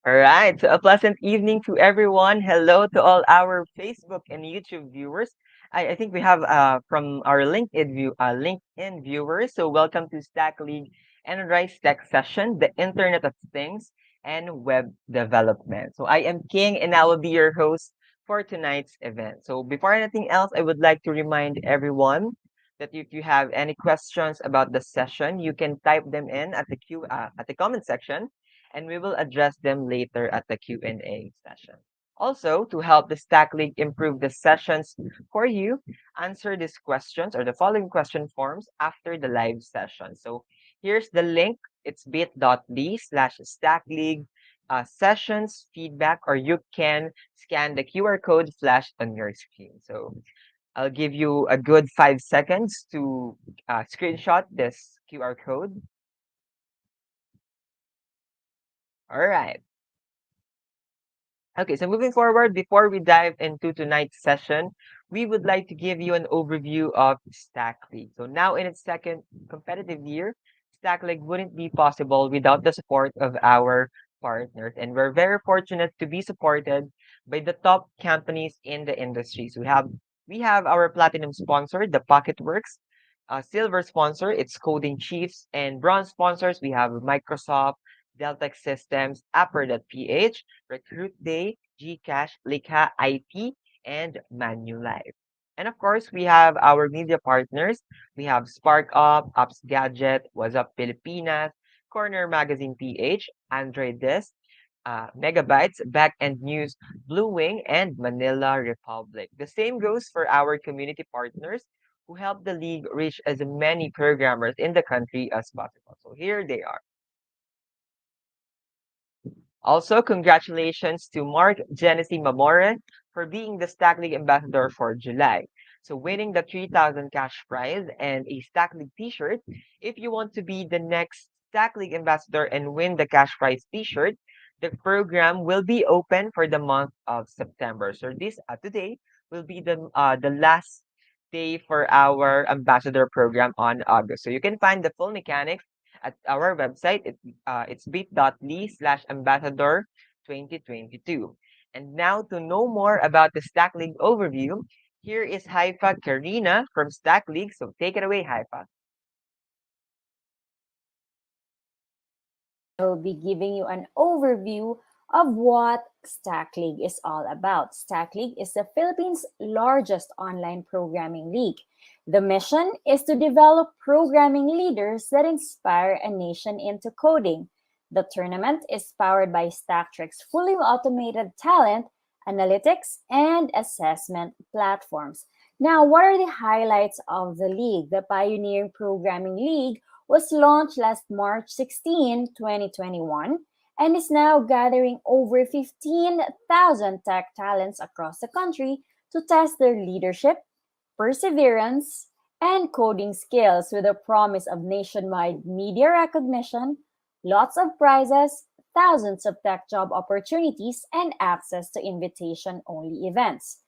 All right. So a pleasant evening to everyone. Hello to all our Facebook and YouTube viewers. I think we have from our LinkedIn viewers. So welcome to StackLeague Enrise Tech Session, the Internet of Things and Web Development. So I am King and I will be your host for tonight's event. So before anything else, I would like to remind everyone that if you have any questions about the session, you can type them in at the comment section and we will address them later at the Q&A session. Also, to help the Stack League improve the sessions for you, answer these questions or the following question forms after the live session. So here's the link. It's bit.ly/stackleague sessions feedback, or you can scan the QR code flashed on your screen. So I'll give you a good 5 seconds to screenshot this QR code. All right. Okay, so moving forward, before we dive into tonight's session, we would like to give you an overview of Stack League. So now in its second competitive year, Stack League wouldn't be possible without the support of our partners. And we're very fortunate to be supported by the top companies in the industry. So we have our platinum sponsor, the Pocketworks, silver sponsor, it's Coding Chiefs, and bronze sponsors, we have Microsoft, Deltec Systems, Upper.ph, Recruit Day, Gcash, Likha IT, and Manulife. And of course, we have our media partners. We have Spark Up, Apps Gadget, What's Up Pilipinas, Corner Magazine PH, Android Desk, Megabytes, Backend News, Blue Wing, and Manila Republic. The same goes for our community partners who help the league reach as many programmers in the country as possible. So here they are. Also, congratulations to Mark Genesee Mamore for being the Stack League ambassador for July. So winning the 3,000 cash prize and a Stack League t-shirt. If you want to be the next Stack League ambassador and win the cash prize t-shirt, the program will be open for the month of September. So this today will be the last day for our ambassador program on August. So you can find the full mechanics at our website. It's bit.ly/ambassador 2022. And now to know more about the Stack League overview, here is Haifa Karina from Stack League. So take it away, Haifa. Will be giving you an overview of what StackLeague is all about. StackLeague is the Philippines' largest online programming league. The mission is to develop programming leaders that inspire a nation into coding. The tournament is powered by StackTrick's fully automated talent, analytics, and assessment platforms. Now, what are the highlights of the league? The Pioneering Programming League was launched last March 16, 2021, and is now gathering over 15,000 tech talents across the country to test their leadership, perseverance, and coding skills with a promise of nationwide media recognition, lots of prizes, thousands of tech job opportunities, and access to invitation only events.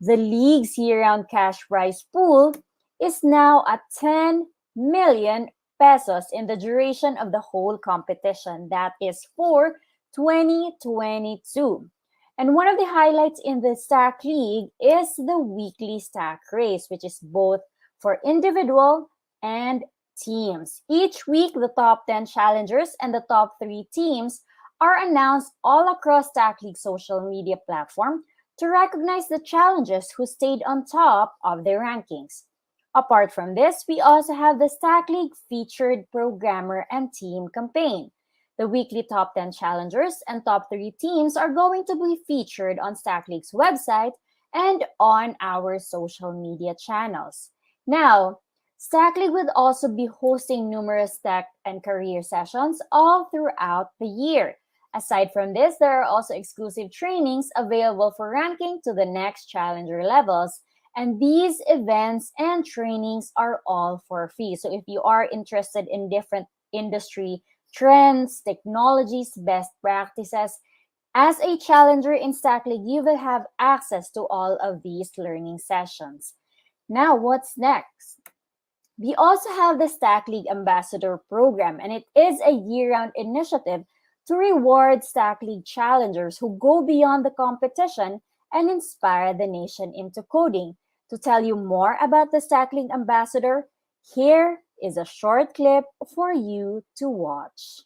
The league's year round cash prize pool is now at 10 million pesos in the duration of the whole competition. That is for 2022. And one of the highlights in the Stack League is the weekly Stack Race, which is both for individual and teams. Each week, the top 10 challengers and the top 3 teams are announced all across Stack League's social media platform to recognize the challengers who stayed on top of their rankings. Apart from this, we also have the Stack League featured programmer and team campaign. The weekly top 10 challengers and top 3 teams are going to be featured on Stack League's website and on our social media channels. Now, Stack League will also be hosting numerous tech and career sessions all throughout the year. Aside from this, there are also exclusive trainings available for ranking to the next challenger levels. And these events and trainings are all for free. So if you are interested in different industry trends, technologies, best practices, as a challenger in Stack League, you will have access to all of these learning sessions. Now, what's next? We also have the Stack League Ambassador Program, and it is a year-round initiative to reward StackLeague challengers who go beyond the competition and inspire the nation into coding. To tell you more about the StackLeague ambassador, here is a short clip for you to watch.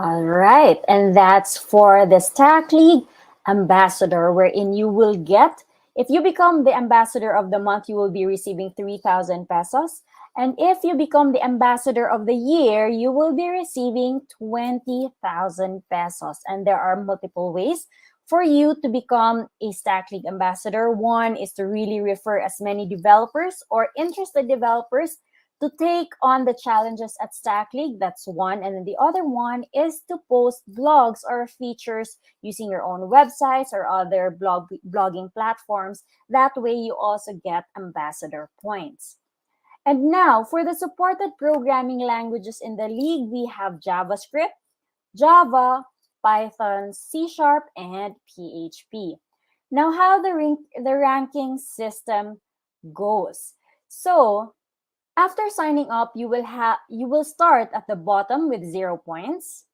All right, and that's for the StackLeague ambassador, wherein you will get, if you become the ambassador of the month, you will be receiving 3,000 pesos. And if you become the ambassador of the year, you will be receiving 20,000 pesos. And there are multiple ways for you to become a StackLeague ambassador. One is to really refer as many developers or interested developers to take on the challenges at StackLeague. That's one. And then the other one is to post blogs or features using your own websites or other blogging platforms. That way you also get ambassador points. And now for the supported programming languages in the league, we have JavaScript, Java, Python, C#, and PHP. Now how the ranking system goes. So after signing up, you will start at the bottom with 0 points.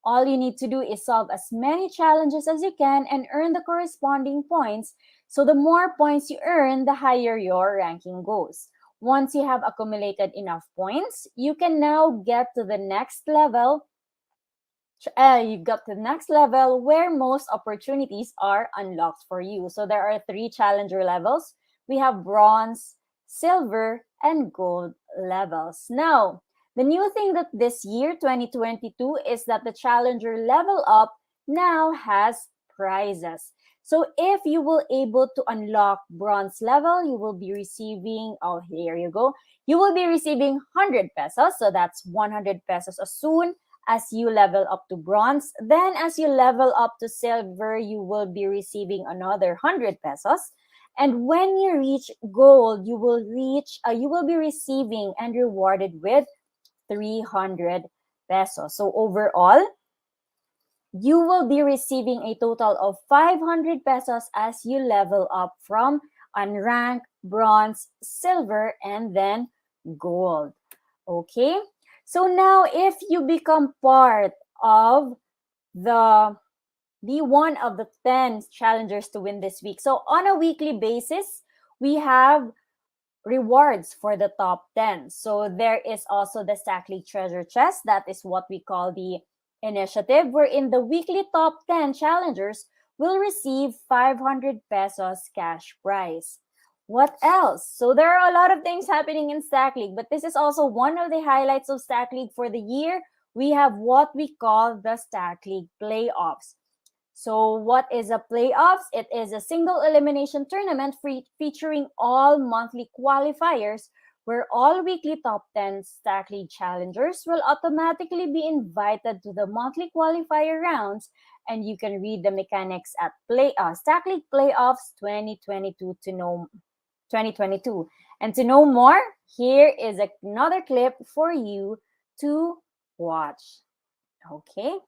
All you need to do is solve as many challenges as you can and earn the corresponding points. So the more points you earn, the higher your ranking goes. Once you have accumulated enough points, you can now get to the next level. You got to the next level where most opportunities are unlocked for you. So there are 3 challenger levels. We have bronze, silver, and gold levels. Now, the new thing that this year, 2022, is that the challenger level up now has prizes. So if you will able to unlock bronze level, you will be receiving, oh, here you go. You will be receiving 100 pesos. So that's 100 pesos as soon as you level up to bronze. Then as you level up to silver, you will be receiving another 100 pesos. And when you reach gold, you will be receiving and rewarded with 300 pesos. So overall, you will be receiving a total of 500 pesos as you level up from unranked, bronze, silver, and then gold. Okay? So now if you become part of the be one of the 10 challengers to win this week. So on a weekly basis, we have rewards for the top 10. So there is also the StackLeague Treasure Chest. That is what we call the initiative, wherein the weekly top 10 challengers will receive 500 pesos cash prize. What else? So there are a lot of things happening in StackLeague, but this is also one of the highlights of StackLeague for the year. We have what we call the StackLeague Playoffs. So what is a playoffs? It is a single elimination tournament featuring all monthly qualifiers where all weekly top 10 StackLeague challengers will automatically be invited to the monthly qualifier rounds, and you can read the mechanics at StackLeague Playoffs 2022 to know 2022. And to know more, here is another clip for you to watch. Okay.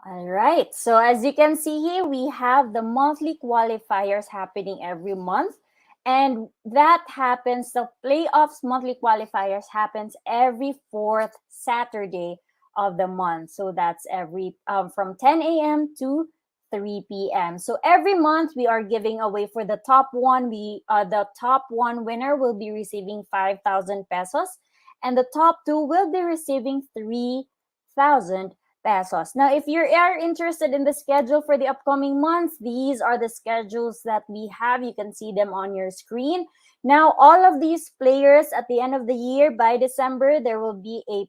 All right. So as you can see here, we have the monthly qualifiers happening every month. And that happens, the playoffs monthly qualifiers happens every 4th Saturday of the month. So that's every from 10 a.m. to 3 p.m. So every month we are giving away for the top one. The top one winner will be receiving 5,000 pesos. and the top two will be receiving 3,000 pesos. Now, if you are interested in the schedule for the upcoming months, these are the schedules that we have. You can see them on your screen. Now, all of these players at the end of the year, by December, there will be a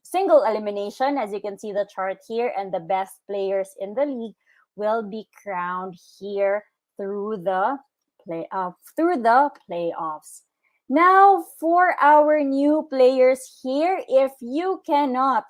single elimination, as you can see the chart here, and the best players in the league will be crowned here through the playoffs. Now, for our new players here, if you cannot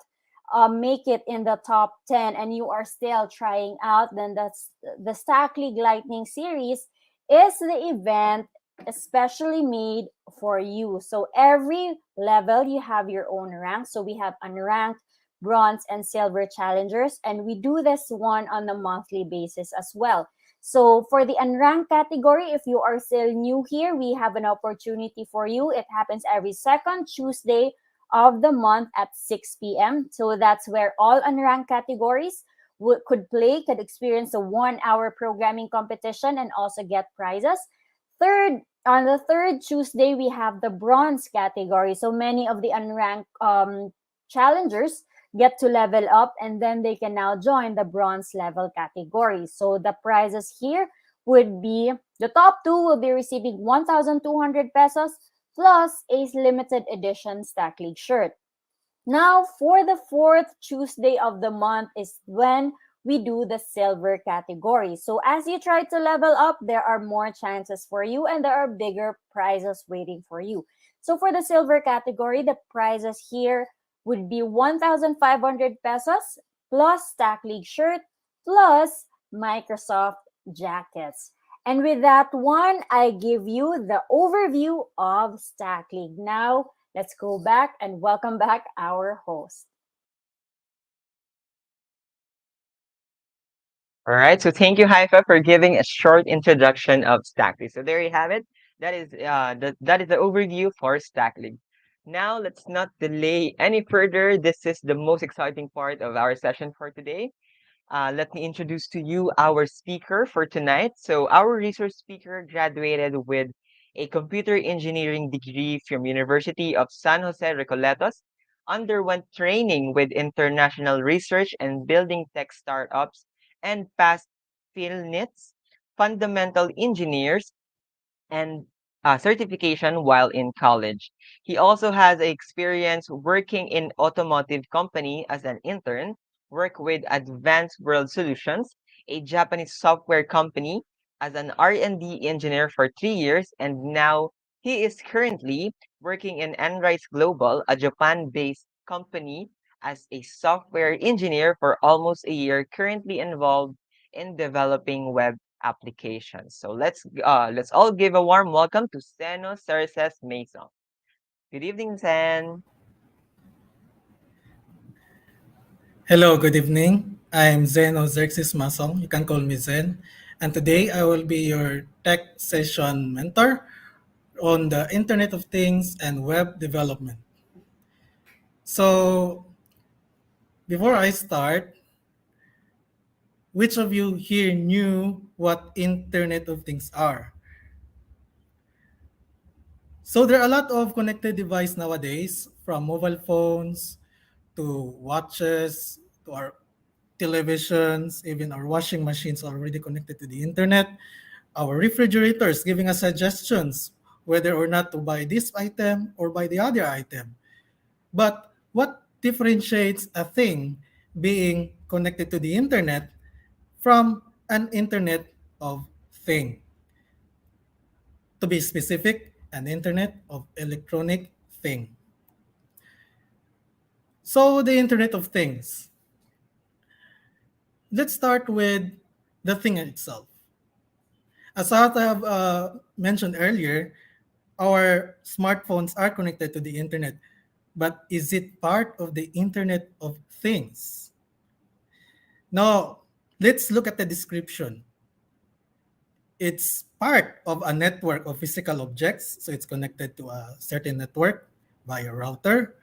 make it in the top 10 and you are still trying out, then that's the Stack League Lightning Series is the event especially made for you. So every level you have your own rank. So we have unranked, bronze, and silver challengers, and we do this one on a monthly basis as well. So for the unranked category, if you are still new here, we have an opportunity for you. It happens every second Tuesday of the month at 6 p.m. So that's where all unranked categories could experience a 1 hour programming competition and also get prizes. On the third Tuesday, we have the bronze category. So many of the unranked challengers get to level up and then they can now join the bronze level category. So the prizes here would be the top two will be receiving 1,200 pesos plus a limited edition Stack League shirt. Now, for the fourth Tuesday of the month is when we do the silver category. So as you try to level up, there are more chances for you and there are bigger prizes waiting for you. So for the silver category, the prizes here would be 1,500 pesos plus Stack League shirt plus Microsoft jackets. And with that one, I give you the overview of Stack League. Now, let's go back and welcome back our host. All right, so thank you, Haifa, for giving a short introduction of StackLeague. So there you have it. That is the overview for StackLeague. Now let's not delay any further. This is the most exciting part of our session for today. Let me introduce to you our speaker for tonight. So our research speaker graduated with a computer engineering degree from University of San Jose Recoletos, underwent training with international research and building tech startups, and passed PhilNIT's fundamental engineers and certification while in college. He also has experience working in automotive company as an intern, work with Advanced World Solutions, a Japanese software company, as an R&D engineer for 3 years, and now he is currently working in Enrise Global, a Japan-based company, as a software engineer for almost a year, currently involved in developing web applications. So let's all give a warm welcome to Xeno Xerxes Masong. Good evening, Zen. Hello, good evening. I'm Xeno Xerxes Masong. You can call me Zen. And today I will be your tech session mentor on the Internet of Things and web development. So, before I start, which of you here knew what Internet of Things are? So, there are a lot of connected devices nowadays, from mobile phones to watches to our televisions, even our washing machines are already connected to the internet. Our refrigerators giving us suggestions whether or not to buy this item or buy the other item. But what differentiates a thing being connected to the internet from an internet of thing? To be specific, an internet of electronic thing. So the internet of things. Let's start with the thing itself. As I have mentioned earlier, our smartphones are connected to the internet, but is it part of the Internet of Things? Now, let's look at the description. It's part of a network of physical objects, so it's connected to a certain network via router,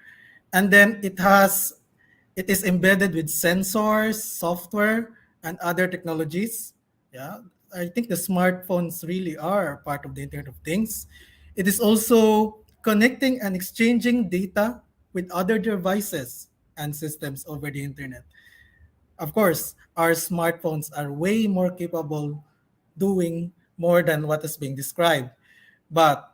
and then it is embedded with sensors, software, and other technologies. Yeah, I think the smartphones really are part of the Internet of Things. It is also connecting and exchanging data with other devices and systems over the internet. Of course, our smartphones are way more capable doing more than what is being described. But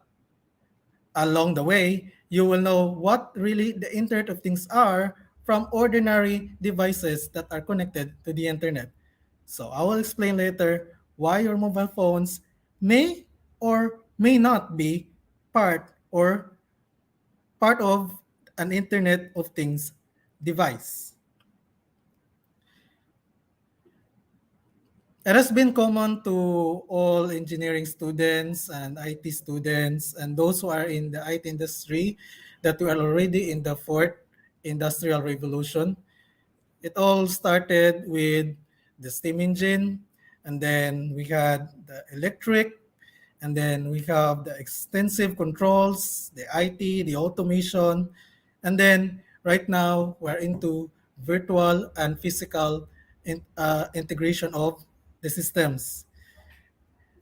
along the way, you will know what really the Internet of Things are from ordinary devices that are connected to the internet. So I will explain later why your mobile phones may or may not be part or part of an Internet of Things device. It has been common to all engineering students and IT students and those who are in the IT industry that we are already in the fourth industrial revolution. It all started with the steam engine, and then we had the electric, and then we have the extensive controls, the IT, the automation, and then right now we're into virtual and physical integration of the systems.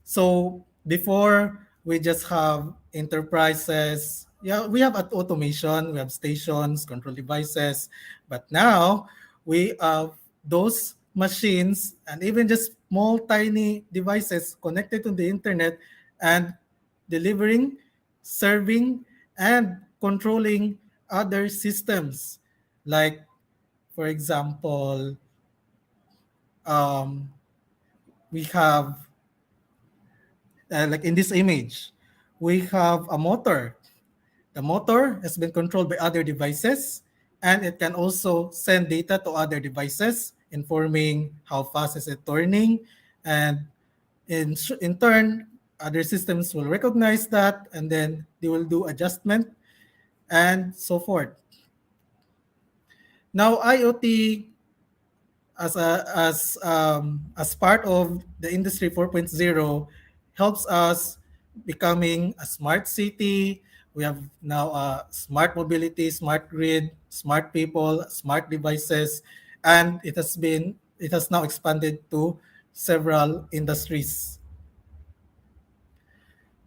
So before we just have enterprises, yeah, we have automation, we have stations, control devices, but now we have those machines and even just small tiny devices connected to the internet and delivering, serving, and controlling other systems. Like, for example, um, we have like in this image, we have a motor. The motor has been controlled by other devices, and it can also send data to other devices, informing how fast is it turning, and in turn, other systems will recognize that, and then they will do adjustment and so forth. Now, IoT as part of the industry 4.0 helps us becoming a smart city. We have now a smart mobility, smart grid, smart people, smart devices, and it has now expanded to several industries.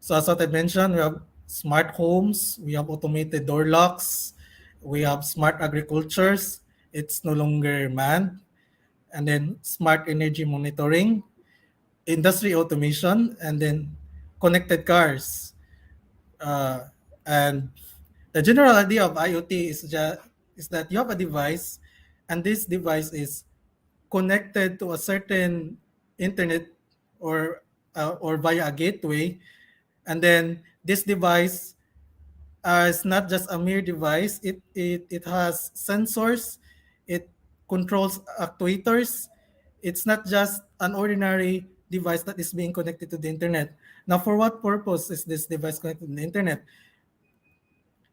So as what I mentioned, we have smart homes, we have automated door locks, we have smart agricultures. It's no longer manned, and then smart energy monitoring, industry automation, and then connected cars. Uh, and the general idea of IoT is that you have a device, and this device is connected to a certain internet or via a gateway, and then this device is not just a mere device. It has sensors. It controls actuators. It's not just an ordinary device that is being connected to the internet. Now, for what purpose is this device connected to the internet?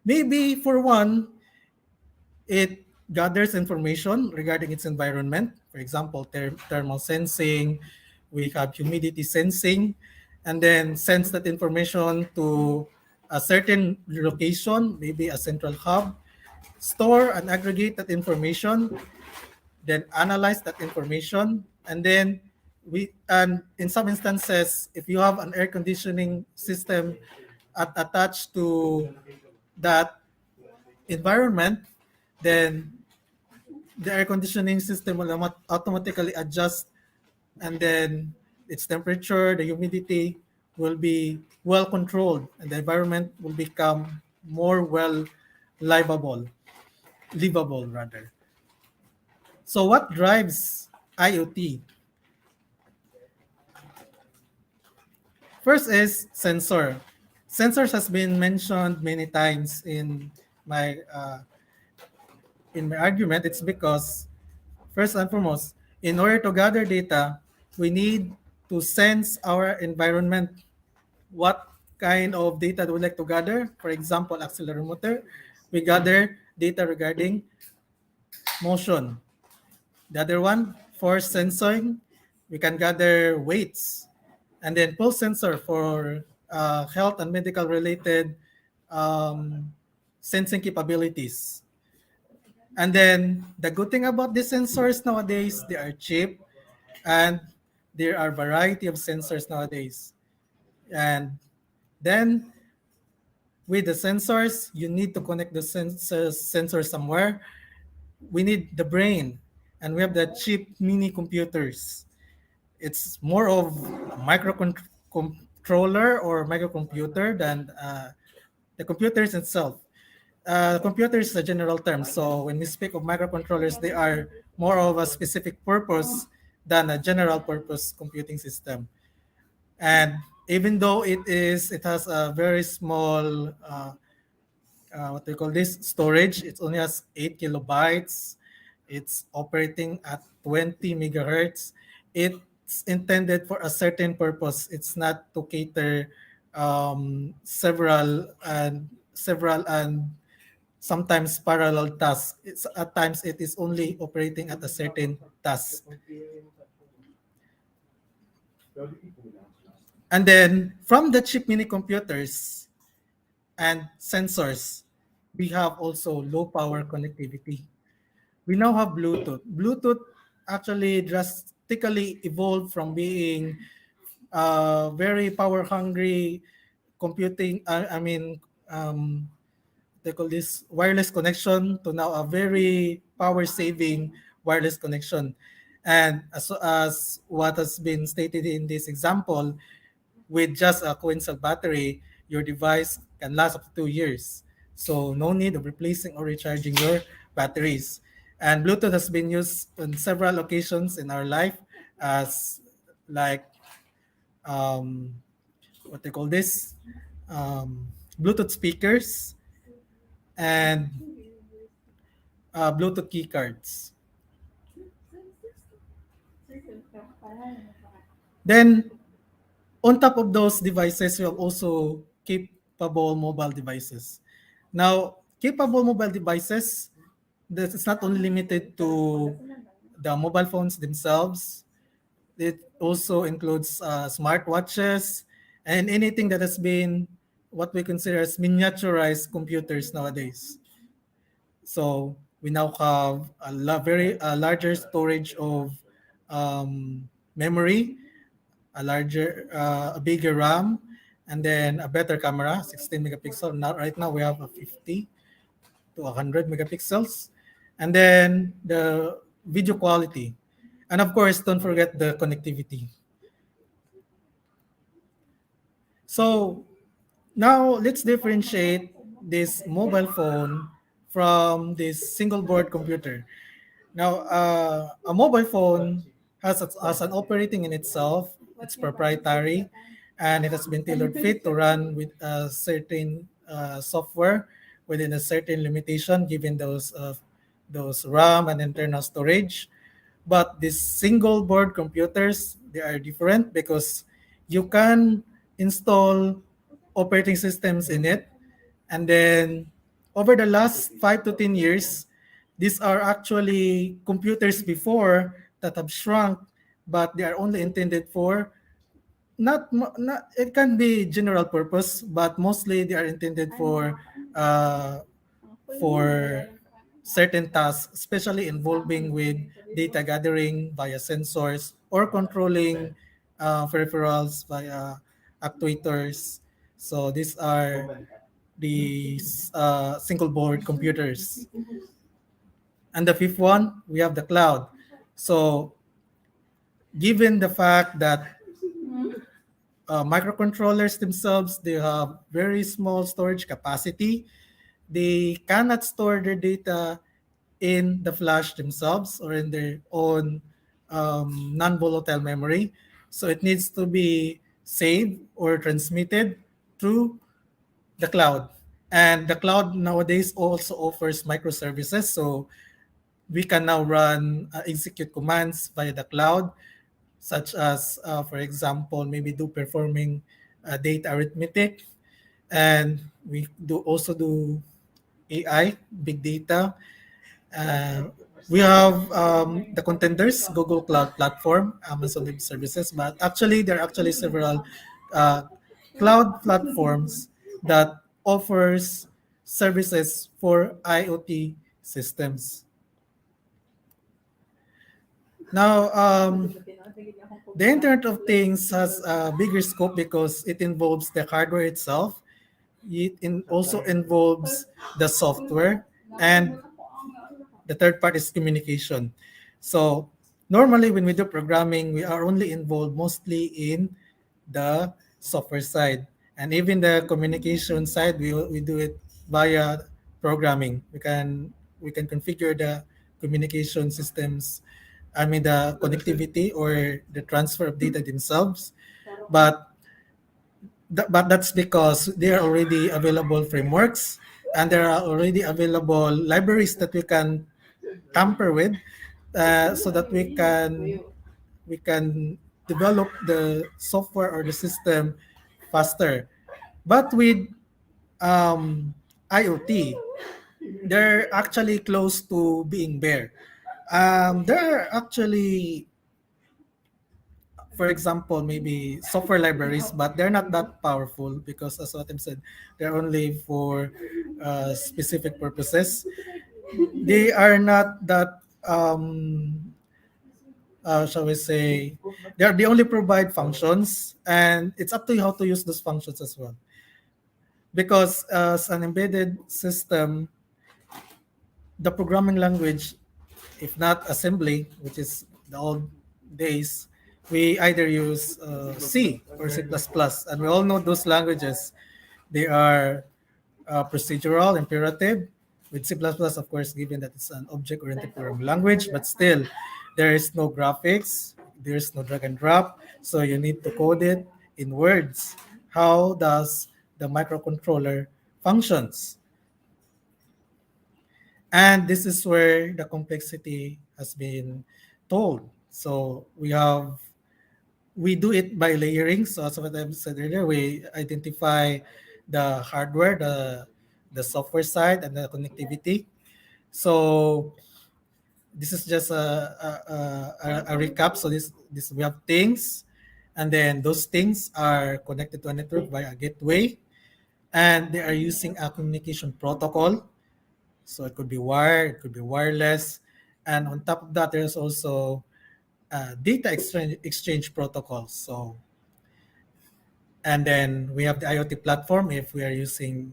Maybe for one, it gathers information regarding its environment. For example, thermal sensing, we have humidity sensing, and then sends that information to a certain location, maybe a central hub, store and aggregate that information, then analyze that information, and then and in some instances, if you have an air conditioning system attached to that environment, then the air conditioning system will automatically adjust, and then its temperature, the humidity will be well controlled, and the environment will become more well livable rather. So what drives IoT? First is sensor. Sensors has been mentioned many times my in my argument. It's because first and foremost, in order to gather data, we need to sense our environment. What kind of data do we like to gather? For example, accelerometer, we gather data regarding motion. The other one, force sensing, we can gather weights. And then pulse sensor for health and medical related um, sensing capabilities. And then the good thing about these sensors nowadays, they are cheap, and there are variety of sensors nowadays. And then With the sensors, you need to connect the sensor somewhere. We need the brain, and we have the cheap mini computers. It's more of a microcontroller or microcomputer than the computers itself. Computer is a general term, so when we speak of microcontrollers, they are more of a specific purpose than a general purpose computing system. And even though it has a very small what they call this storage, it only has 8 kilobytes. It's operating at 20 megahertz. It's intended for a certain purpose. It's not to cater several and sometimes parallel tasks. It's at times it is only operating at a certain task. And then from the chip mini computers and sensors, we have also low power connectivity. We now have Bluetooth. Bluetooth actually drastically evolved from being very power hungry computing. They call this wireless connection to now a very power saving wireless connection. And as what has been stated in this example, with just a coin cell battery, your device can last up to 2 years. So no need of replacing or recharging your batteries. And Bluetooth has been used on several occasions in our life as like um, what they call this Bluetooth speakers and Bluetooth key cards. Then on top of those devices, we have also capable mobile devices. Now, capable mobile devices, this is not only limited to the mobile phones themselves. It also includes smartwatches and anything that has been what we consider as miniaturized computers nowadays. So we now have very larger storage of memory, a bigger RAM, and then a better camera, 16 megapixel. Now, right now we have a 50 to 100 megapixels, and then the video quality, and of course, don't forget the connectivity. So now let's differentiate this mobile phone from this single board computer. Now, a mobile phone has an operating in itself. It's proprietary, and it has been tailored fit to run with a certain software within a certain limitation, given those RAM and internal storage. But these single board computers, they are different because you can install operating systems in it, and then over the last 5 to 10 years, these are actually computers before that have shrunk, but they are only intended for not it can be general purpose, but mostly they are intended uh, for certain tasks, especially involving with data gathering via sensors or controlling peripherals via actuators. So these are the single board computers. And the fifth one, we have the cloud. So given the fact that microcontrollers themselves, they have very small storage capacity, they cannot store their data in the flash themselves or in their own non-volatile memory. So it needs to be saved or transmitted through the cloud. And the cloud nowadays also offers microservices. So we can now execute commands via the cloud, such as, for example, maybe do performing data arithmetic. And we do also do AI, big data. Uh, we have the contenders, Google Cloud Platform, Amazon Web Services, but actually there are actually several uh, cloud platforms that offers services for IoT systems. Now, the Internet of Things has a bigger scope because it involves the hardware itself. also involves the software, and the third part is communication. So normally when we do programming, we are only involved mostly in the software side, and even the communication side, we do it via programming. We can configure the communication systems. I mean the connectivity or the transfer of data themselves, but but that's because there are already available frameworks, and there are already available libraries that we can tamper with, so that we can develop the software or the system faster. But with IoT, they're actually close to being bare. There are actually, for example, maybe software libraries, but they're not that powerful because, as what I said, they're only for specific purposes. They are not that, shall we say, they only provide functions, and it's up to you how to use those functions as well. Because as an embedded system, the programming language, if not assembly, which is the old days, we either use C or C++. And we all know those languages. They are procedural, imperative. With C++, of course, given that it's an object-oriented programming language, but still, there is no graphics, there is no drag and drop, so you need to code it in words. How does the microcontroller functions? And this is where the complexity has been told. So we do it by layering. So as what I said earlier, we identify the hardware, the software side, and the connectivity. So this is just a recap. So this we have things, and then those things are connected to a network via a gateway, and they are using a communication protocol. So it could be wired, it could be wireless, and on top of that, there's also data exchange protocols. So, and then we have the IoT platform if we are using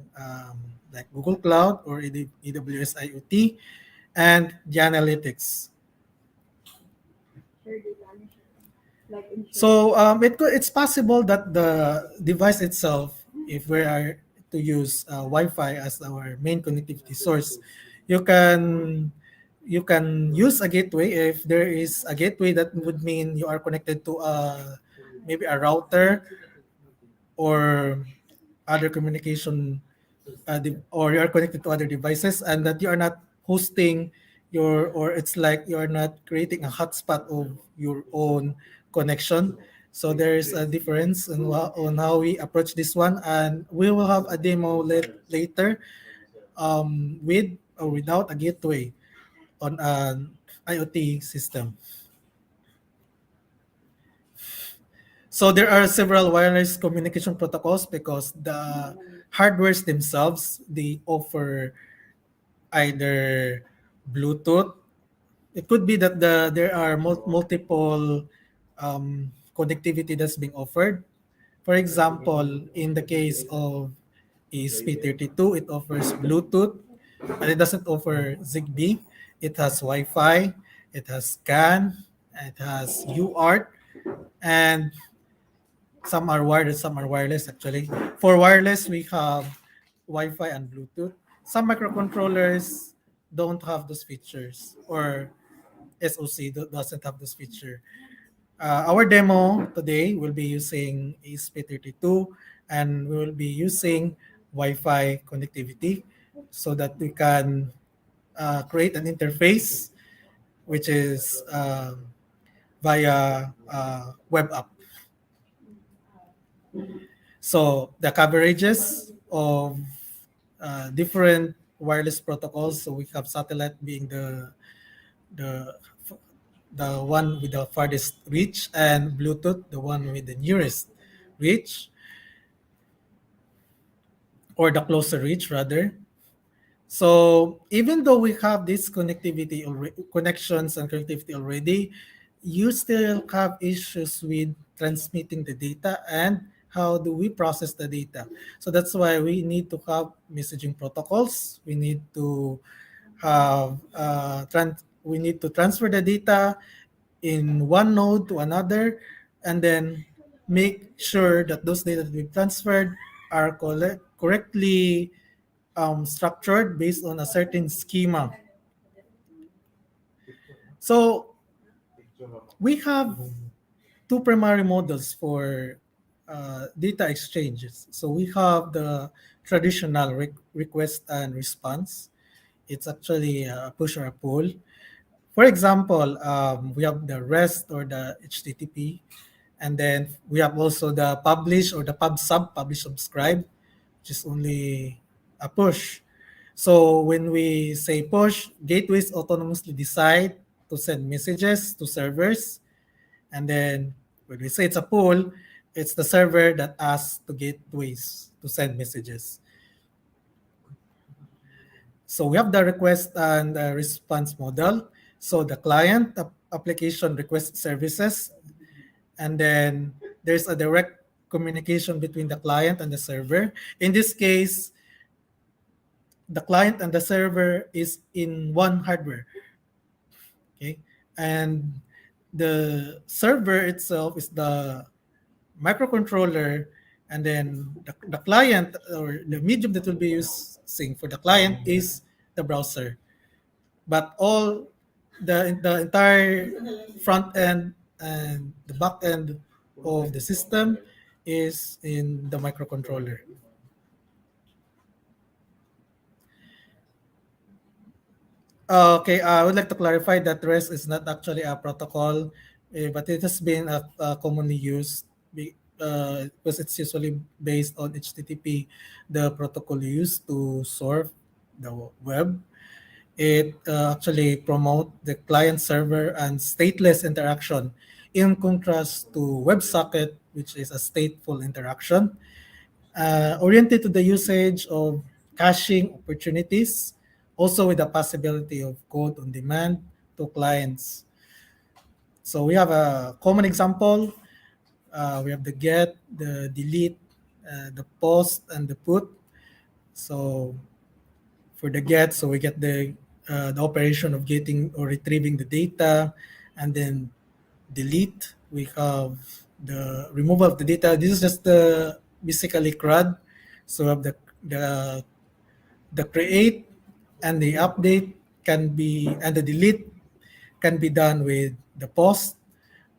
like Google Cloud or AWS IoT, and the analytics. So it's possible that the device itself, if we are to use Wi-Fi as our main connectivity source, you can you can use a gateway. If there is a gateway, that would mean you are connected to maybe a router or other communication, or you are connected to other devices, and that you are not hosting or it's like you are not creating a hotspot of your own connection. So there is a difference on how we approach this one, and we will have a demo later, with or without a gateway on an IoT system. So there are several wireless communication protocols because the hardwares themselves, they offer either Bluetooth. It could be that there are multiple connectivity that's being offered. For example, in the case of ESP32, it offers Bluetooth, but it doesn't offer Zigbee. It has Wi-Fi, it has CAN, it has UART, and some are wired and some are wireless actually. For wireless, we have Wi-Fi and Bluetooth. Some microcontrollers don't have those features, or SoC doesn't have this feature. Our demo today will be using ESP32, and we will be using Wi-Fi connectivity so that we can create an interface which is via web app. So the coverages of different wireless protocols. So we have satellite being the the one with the farthest reach, and Bluetooth, the one with the nearest reach, or the closer reach rather. So even though we have this connectivity connections and connectivity already, you still have issues with transmitting the data and how do we process the data. So that's why we need to have messaging protocols. We need to have we need to transfer the data in one node to another, and then make sure that those data that we transferred are correctly structured based on a certain schema. So we have two primary models for data exchanges. So we have the traditional request and response. It's actually a push or a pull. For example, we have the REST or the HTTP, and then we have also the publish or the publish subscribe, which is only a push. So when we say push, gateways autonomously decide to send messages to servers, and then when we say it's a pull, it's the server that asks the gateways to send messages. So we have the request and response model. So the client application request services, and then there's a direct communication between the client and the server. In this case, the client and the server is in one hardware. Okay, and the server itself is the microcontroller, and then the client or the medium that will be using for the client is the browser. But all the entire front end and the back end of the system is in the microcontroller. Okay, I would like to clarify that REST is not actually a protocol, but it has been commonly used because it's usually based on HTTP, the protocol used to surf the web. It actually promote the client server and stateless interaction in contrast to WebSocket, which is a stateful interaction, oriented to the usage of caching opportunities, also with the possibility of code on demand to clients. So we have a common example. We have the get, the delete, the post, and the put. So for the get, so we get the operation of getting or retrieving the data, and then delete. We have the removal of the data. This is just the basically CRUD. So we have the create and the update can be, and the delete can be done with the post.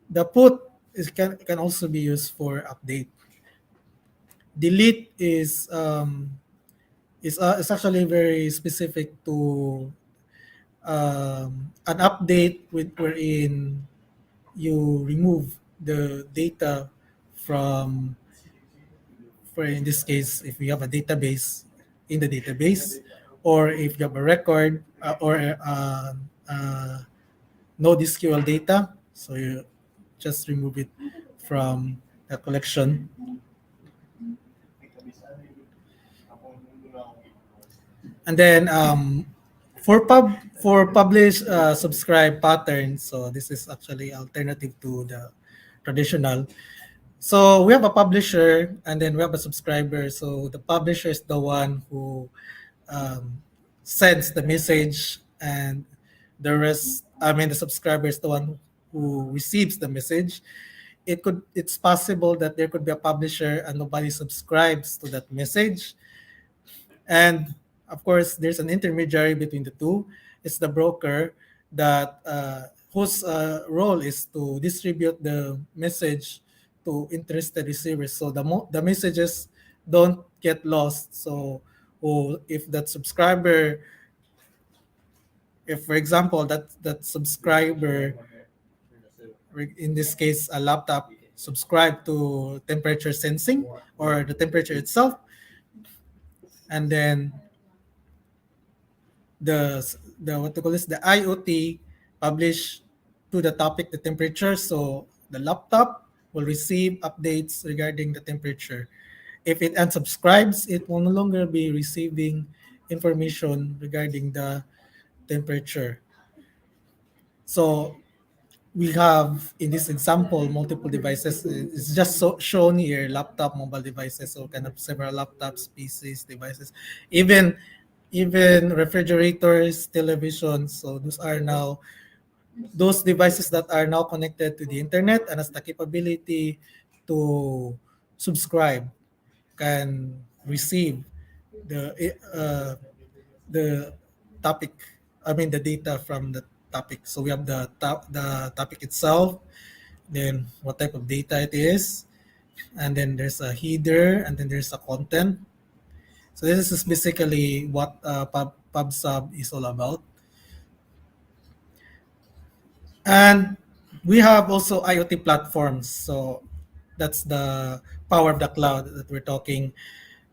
The put can also be used for update. Delete is actually very specific to an update with wherein you remove the data from, for in this case, if we have a database, in the database, or if you have a record or no SQL data, so you just remove it from the collection. And then for publish subscribe pattern, so this is actually alternative to the traditional. So we have a publisher and then we have a subscriber. So the publisher is the one who um, sends the message, and the rest, I mean, the subscriber is the one who receives the message. It's possible that there could be a publisher and nobody subscribes to that message, and of course there's an intermediary between the two. It's the broker that whose role is to distribute the message to interested receivers, so the messages don't get lost. So if that subscriber, if for example that subscriber, in this case a laptop, subscribe to temperature sensing or the temperature itself, and then the what to call this, the IoT publish to the topic the temperature, so the laptop will receive updates regarding the temperature. If it unsubscribes, it will no longer be receiving information regarding the temperature. So we have in this example multiple devices. It's just shown here: laptop, mobile devices, so kind of several laptops, PCs, devices, even refrigerators, televisions. So those are now those devices that are now connected to the internet and has the capability to subscribe, can receive the the topic, I mean the data from the topic. So we have the topic itself, then what type of data it is, and then there's a header, and then there's a content. So this is basically what PubSub is all about. And we have also IoT platforms. So that's the power of the cloud that we're talking.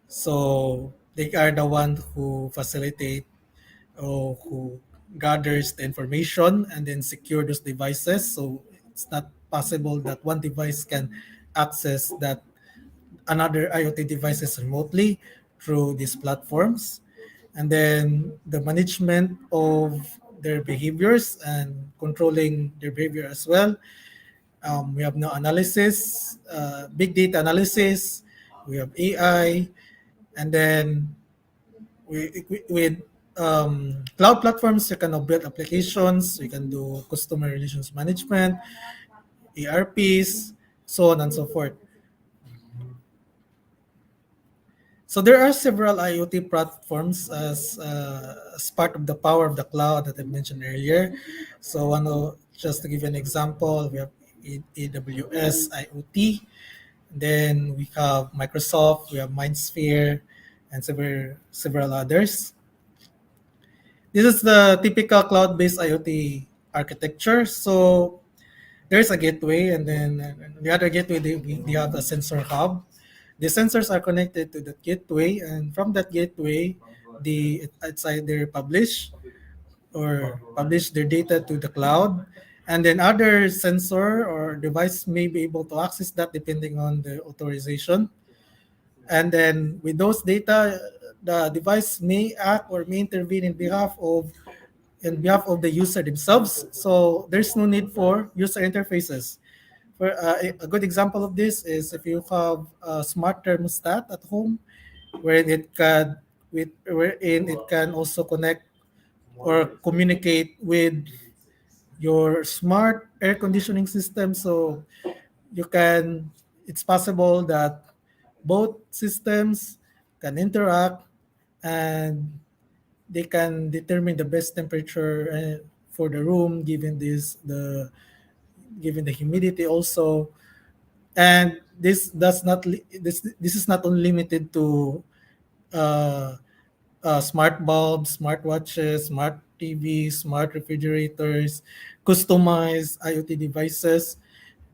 So they are the one who facilitate or who gathers the information and then secure those devices. So it's not possible that one device can access that another IoT devices remotely through these platforms. And then the management of their behaviors and controlling their behavior as well. We have now analysis, big data analysis. We have AI, and then with cloud platforms, you can now build applications. You can do customer relations management, ERPs, so on and so forth. So there are several IoT platforms as part of the power of the cloud that I mentioned earlier. So just to give you an example, we have AWS IoT. Then we have Microsoft, we have MindSphere, and several others. This is the typical cloud-based IoT architecture. So there's a gateway, and then the other gateway they have a sensor hub. The sensors are connected to the gateway, and from that gateway, it's either publish their data to the cloud, and then other sensor or device may be able to access that depending on the authorization. And then with those data, the device may act or may intervene in behalf of the user themselves. So there's no need for user interfaces. For a good example of this is if you have a smart thermostat at home, wherein it can also connect or communicate with your smart air conditioning system. So you can it's possible that both systems can interact, and they can determine the best temperature for the room given the humidity also. And this is not only limited to uh, smart bulbs, smart watches, smart TVs, smart refrigerators, customized IoT devices.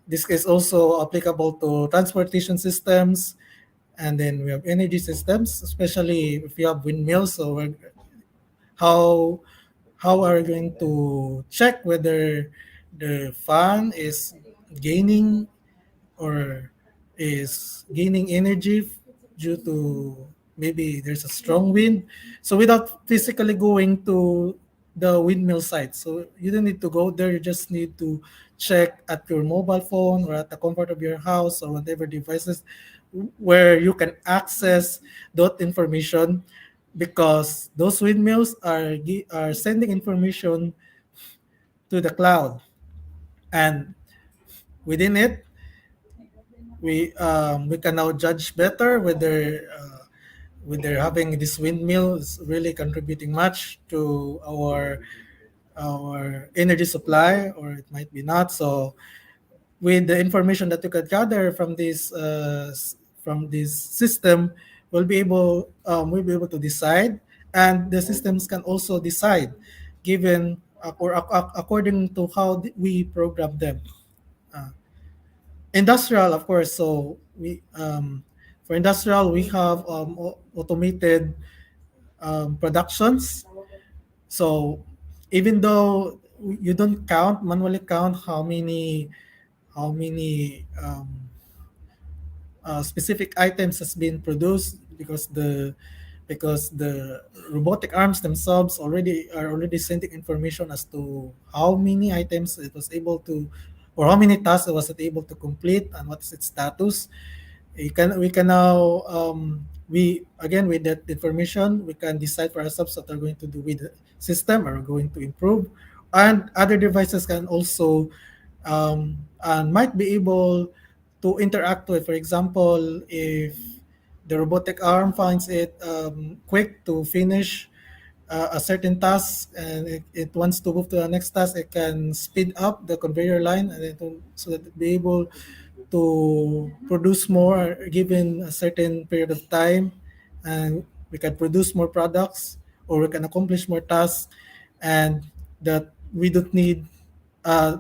This is also applicable to transportation systems, and then we have energy systems, especially if you have windmills. So how how are we going to check whether the fan is gaining or is gaining energy due to maybe there's a strong wind. So without physically going to the windmill site, so you don't need to go there. You just need to check at your mobile phone or at the comfort of your house or whatever devices where you can access that information, because those windmills are sending information to the cloud, and within it we can now judge better whether having this windmill is really contributing much to our energy supply, or it might be not. So with the information that you can gather from this system, we'll be able to decide, and the systems can also decide given according to how we program them. Uh, Industrial, of course. So we for industrial we have automated productions. So even though you don't manually count how many specific items has been produced, because because the robotic arms themselves already sending information as to how many items it was able to, or how many tasks it was it able to complete, and what is its status. We can now we again, with that information, we can decide for ourselves what we're going to do with the system, or going to improve. And other devices can also and might be able to interact with. For example, if the robotic arm finds it quick to finish a certain task, and it wants to move to the next task, it can speed up the conveyor line, and so that it be able to produce more given a certain period of time, and we can produce more products, or we can accomplish more tasks, and that we don't need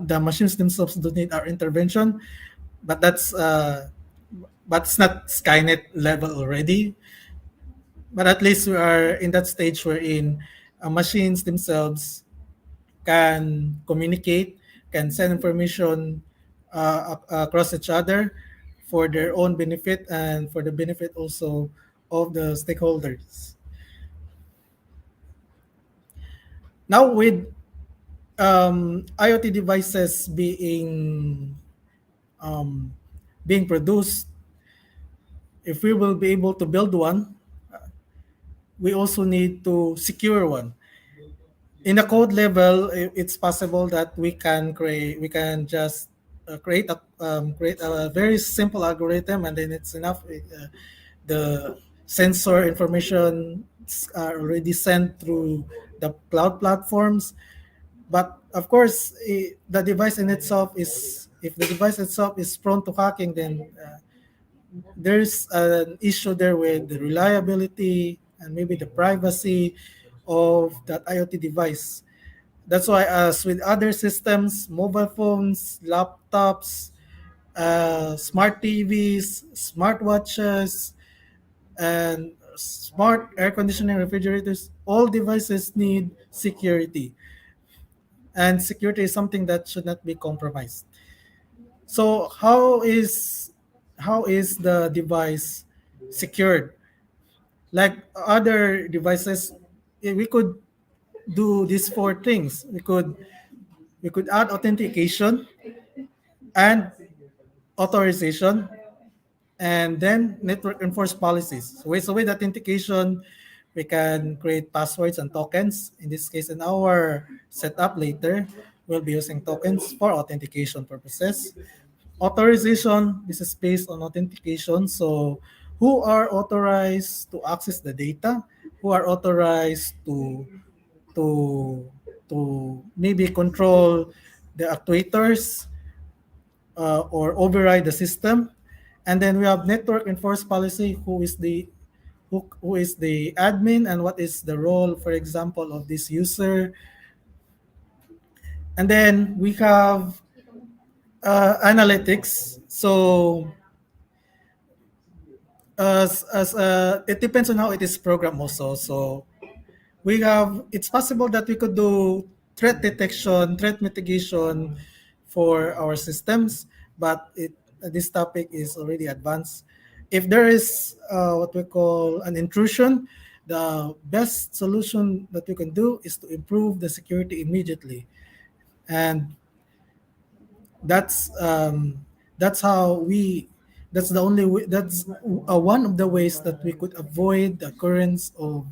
the machines themselves don't need our intervention. But but it's not Skynet level already. But at least we are in that stage wherein machines themselves can communicate, can send information across each other for their own benefit, and for the benefit also of the stakeholders. Now, with IoT devices um, being produced, if we will be able to build one, we also need to secure one. In the code level, it's possible that we can just create a very simple algorithm, and then it's enough. The sensor information are already sent through the cloud platforms. But of course, the device in itself is if the device itself is prone to hacking, then there's an issue there with the reliability and maybe the privacy of that IoT device. That's why, as with other systems, mobile phones, laptops, smart TVs, smartwatches, and smart air conditioning refrigerators, all devices need security. And security is something that should not be compromised. So how is the device secured? Like other devices, we could do these four things. We could add authentication and authorization, and then network enforced policies. So with authentication, we can create passwords and tokens. In this case, in our setup later, we'll be using tokens for authentication purposes. Authorization, this is based on authentication. So who are authorized to access the data? Who are authorized to to maybe control the actuators, or override the system. And then we have network enforced policy. Who is the admin, and what is the role, for example, of this user. And then we have analytics. So it depends on how it is programmed also. So we have it's possible that we could do threat detection, threat mitigation for our systems, but this topic is already advanced. If there is what we call an intrusion, the best solution that we can do is to improve the security immediately, and that's um, that's how we that's the only way, that's one of the ways that we could avoid the occurrence of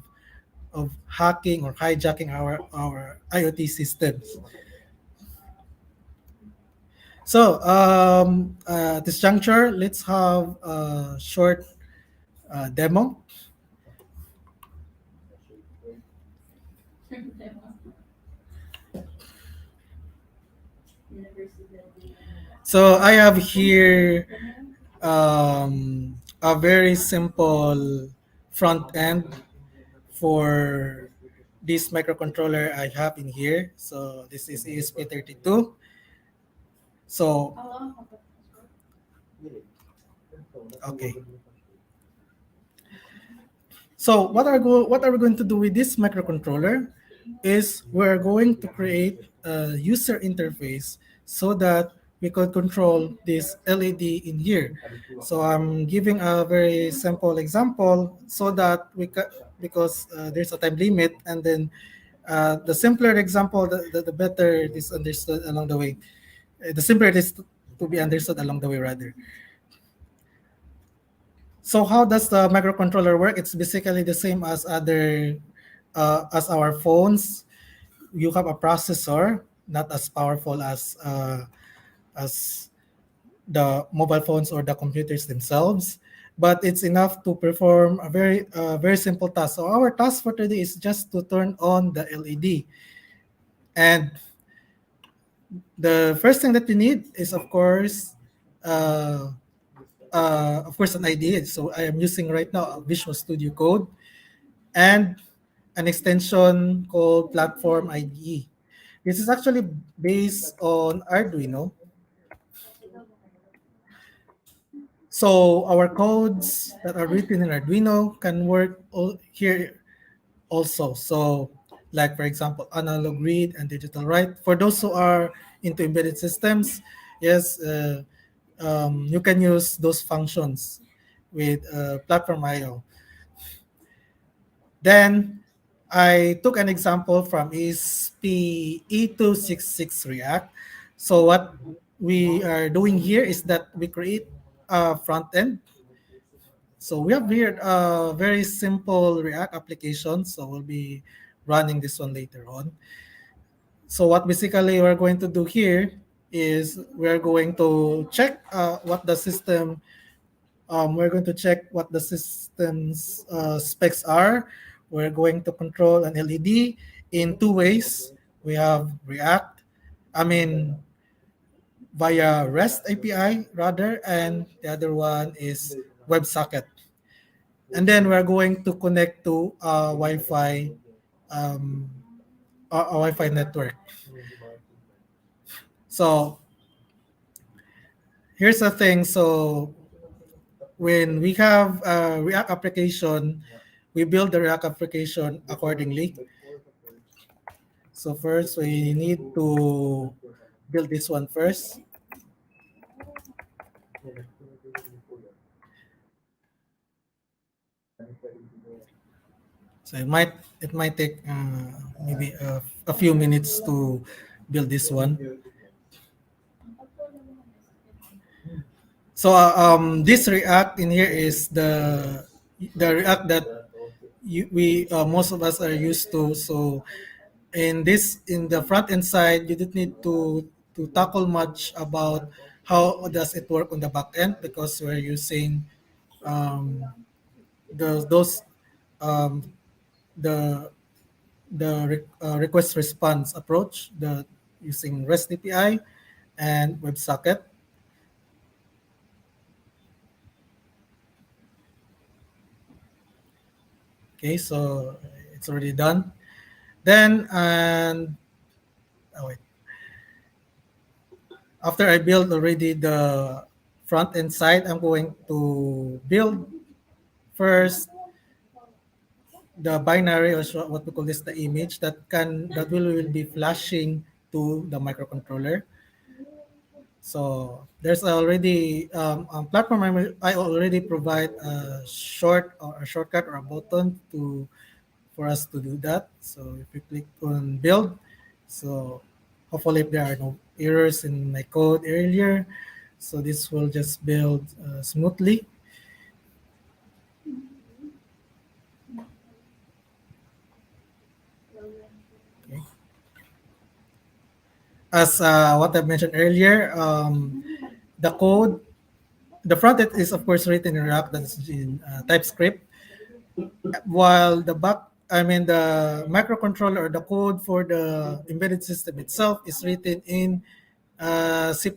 hacking or hijacking our IoT systems. So at this juncture, let's have a short demo. So I have here a very simple front end for this microcontroller I have in here. So this is ESP32. So okay. So what are we going to do with this microcontroller is we're going to create a user interface so that we could control this LED in here. So I'm giving a very simple example so that because there's a time limit, and then the simpler example, the better it is understood along the way. The simpler it is to be understood along the way, rather. So how does the microcontroller work? It's basically the same as other as our phones. You have a processor, not as powerful as the mobile phones or the computers themselves, but it's enough to perform a very simple task. So our task for today is just to turn on the LED, and the first thing that you need is uh, of course an IDE. So I am using right now a Visual Studio Code and an extension called Platform IDE. This is actually based on Arduino. So our codes that are written in Arduino can work here also. So like for example, analog read and digital write. For those who are into embedded systems, yes, you can use those functions with Platform IO. Then I took an example from ESP8266 React. So what we are doing here is that we create a front end. So we have here a very simple React application. So we'll be running this one later on. So what basically we're going to do here is we're going to check what the system we're going to check what the system's specs are. We're going to control an LED in two ways. We have React, I mean, via REST API rather, and the other one is WebSocket. And then we're going to connect to um, a Wi-Fi network. So here's the thing. So when we have a React application, we build the React application accordingly. So first, we need to build this one first. So it might take maybe a few minutes to build this one. So this React in here is the React that we most of us are used to. So in the front end side, you don't need to tackle much about how does it work on the back end because we're using um, those um, the request response approach, the using REST API and WebSocket. Okay, so it's already done. Then and oh wait, after I build already the front end side, I'm going to build first the binary or what we call this the image that will be flashing to the microcontroller. So there's already on platform I already provide a shortcut or a button to for us to do that. So if you click on build, so hopefully if there are no errors in my code earlier, so this will just build smoothly. Okay. As what I mentioned earlier, the code, the front end is of course written in React, that's in TypeScript, while the microcontroller or the code for the embedded system itself is written in C++.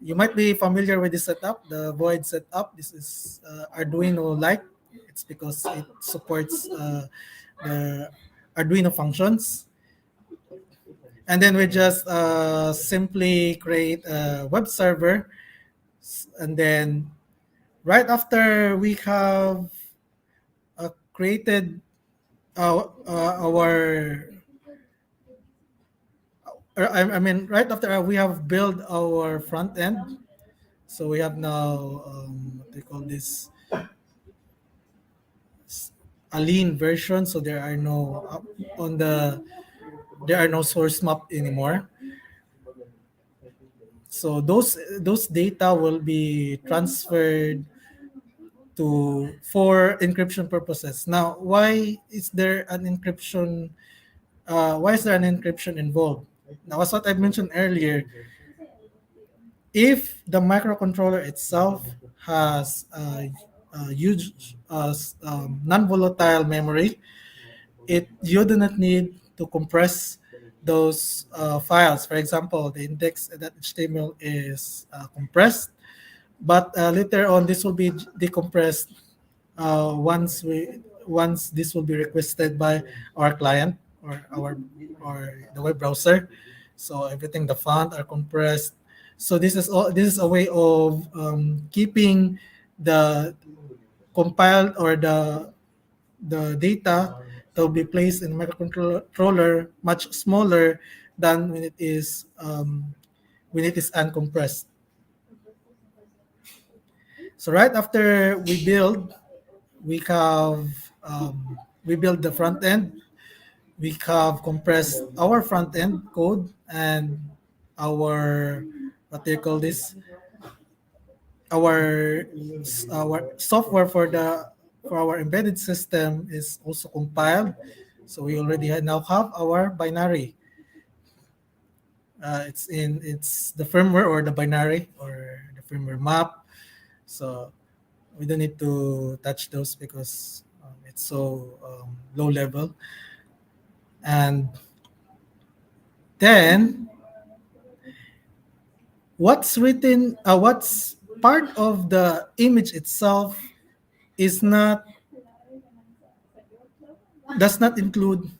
You might be familiar with this setup, the void setup. This is Arduino like. It's because it supports the Arduino functions. And then we just simply create a web server. And then right after we have created our I mean, right after we have built our front end, so we have now what they call this a lean version, so on the there are no source map anymore. So those data will be transferred to for encryption purposes. Now, why is there an encryption involved? Now, as what I mentioned earlier, if the microcontroller itself has a huge non-volatile memory, you do not need to compress those files. For example, the index.html is compressed, but later on this will be decompressed once this will be requested by our client or the web browser. So everything, the font are compressed. So this is a way of keeping the compiled or the data that will be placed in the microcontroller much smaller than when it is uncompressed. So right after we have we build the front end. We have compressed our front end code and our what do you call this? Our our software for our embedded system is also compiled. So we already now have our binary. It's the firmware or the binary or the firmware map. So we don't need to touch those because it's so low level. And then what's part of the image itself is not does not include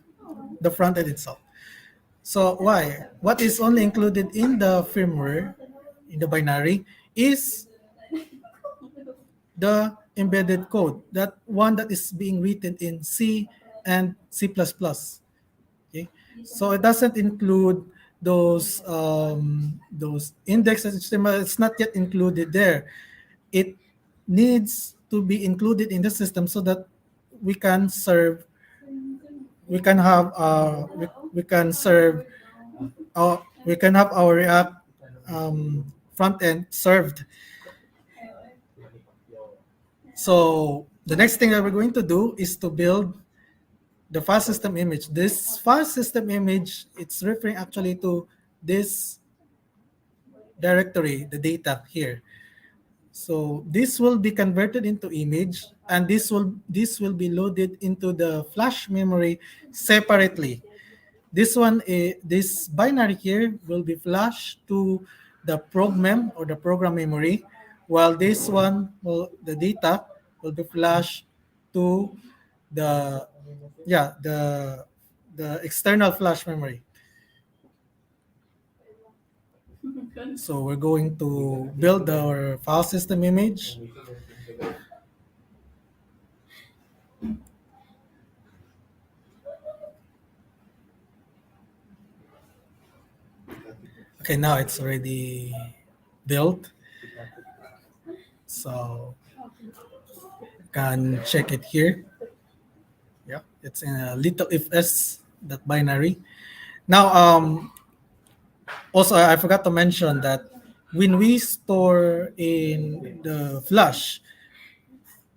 the front end itself. So why? What is only included in the firmware, in the binary, is the embedded code, that one that is being written in C and C++. Okay, so it doesn't include those indexes. It's not yet included there. It needs to be included in the system so that we can serve we can have we can serve we can have our React front end served. So the next thing that we're going to do is to build the file system image. This file system image, it's referring actually to this directory, the data here. So this will be converted into image, and this will be loaded into the flash memory separately. This binary here will be flashed to the program or the program memory, while this one the data will be flashed to the yeah the external flash memory. So we're going to build our file system image. Okay, now it's already built. So can check it here. Yeah, it's in a little if s that binary. Now, also I forgot to mention that when we store in the flash,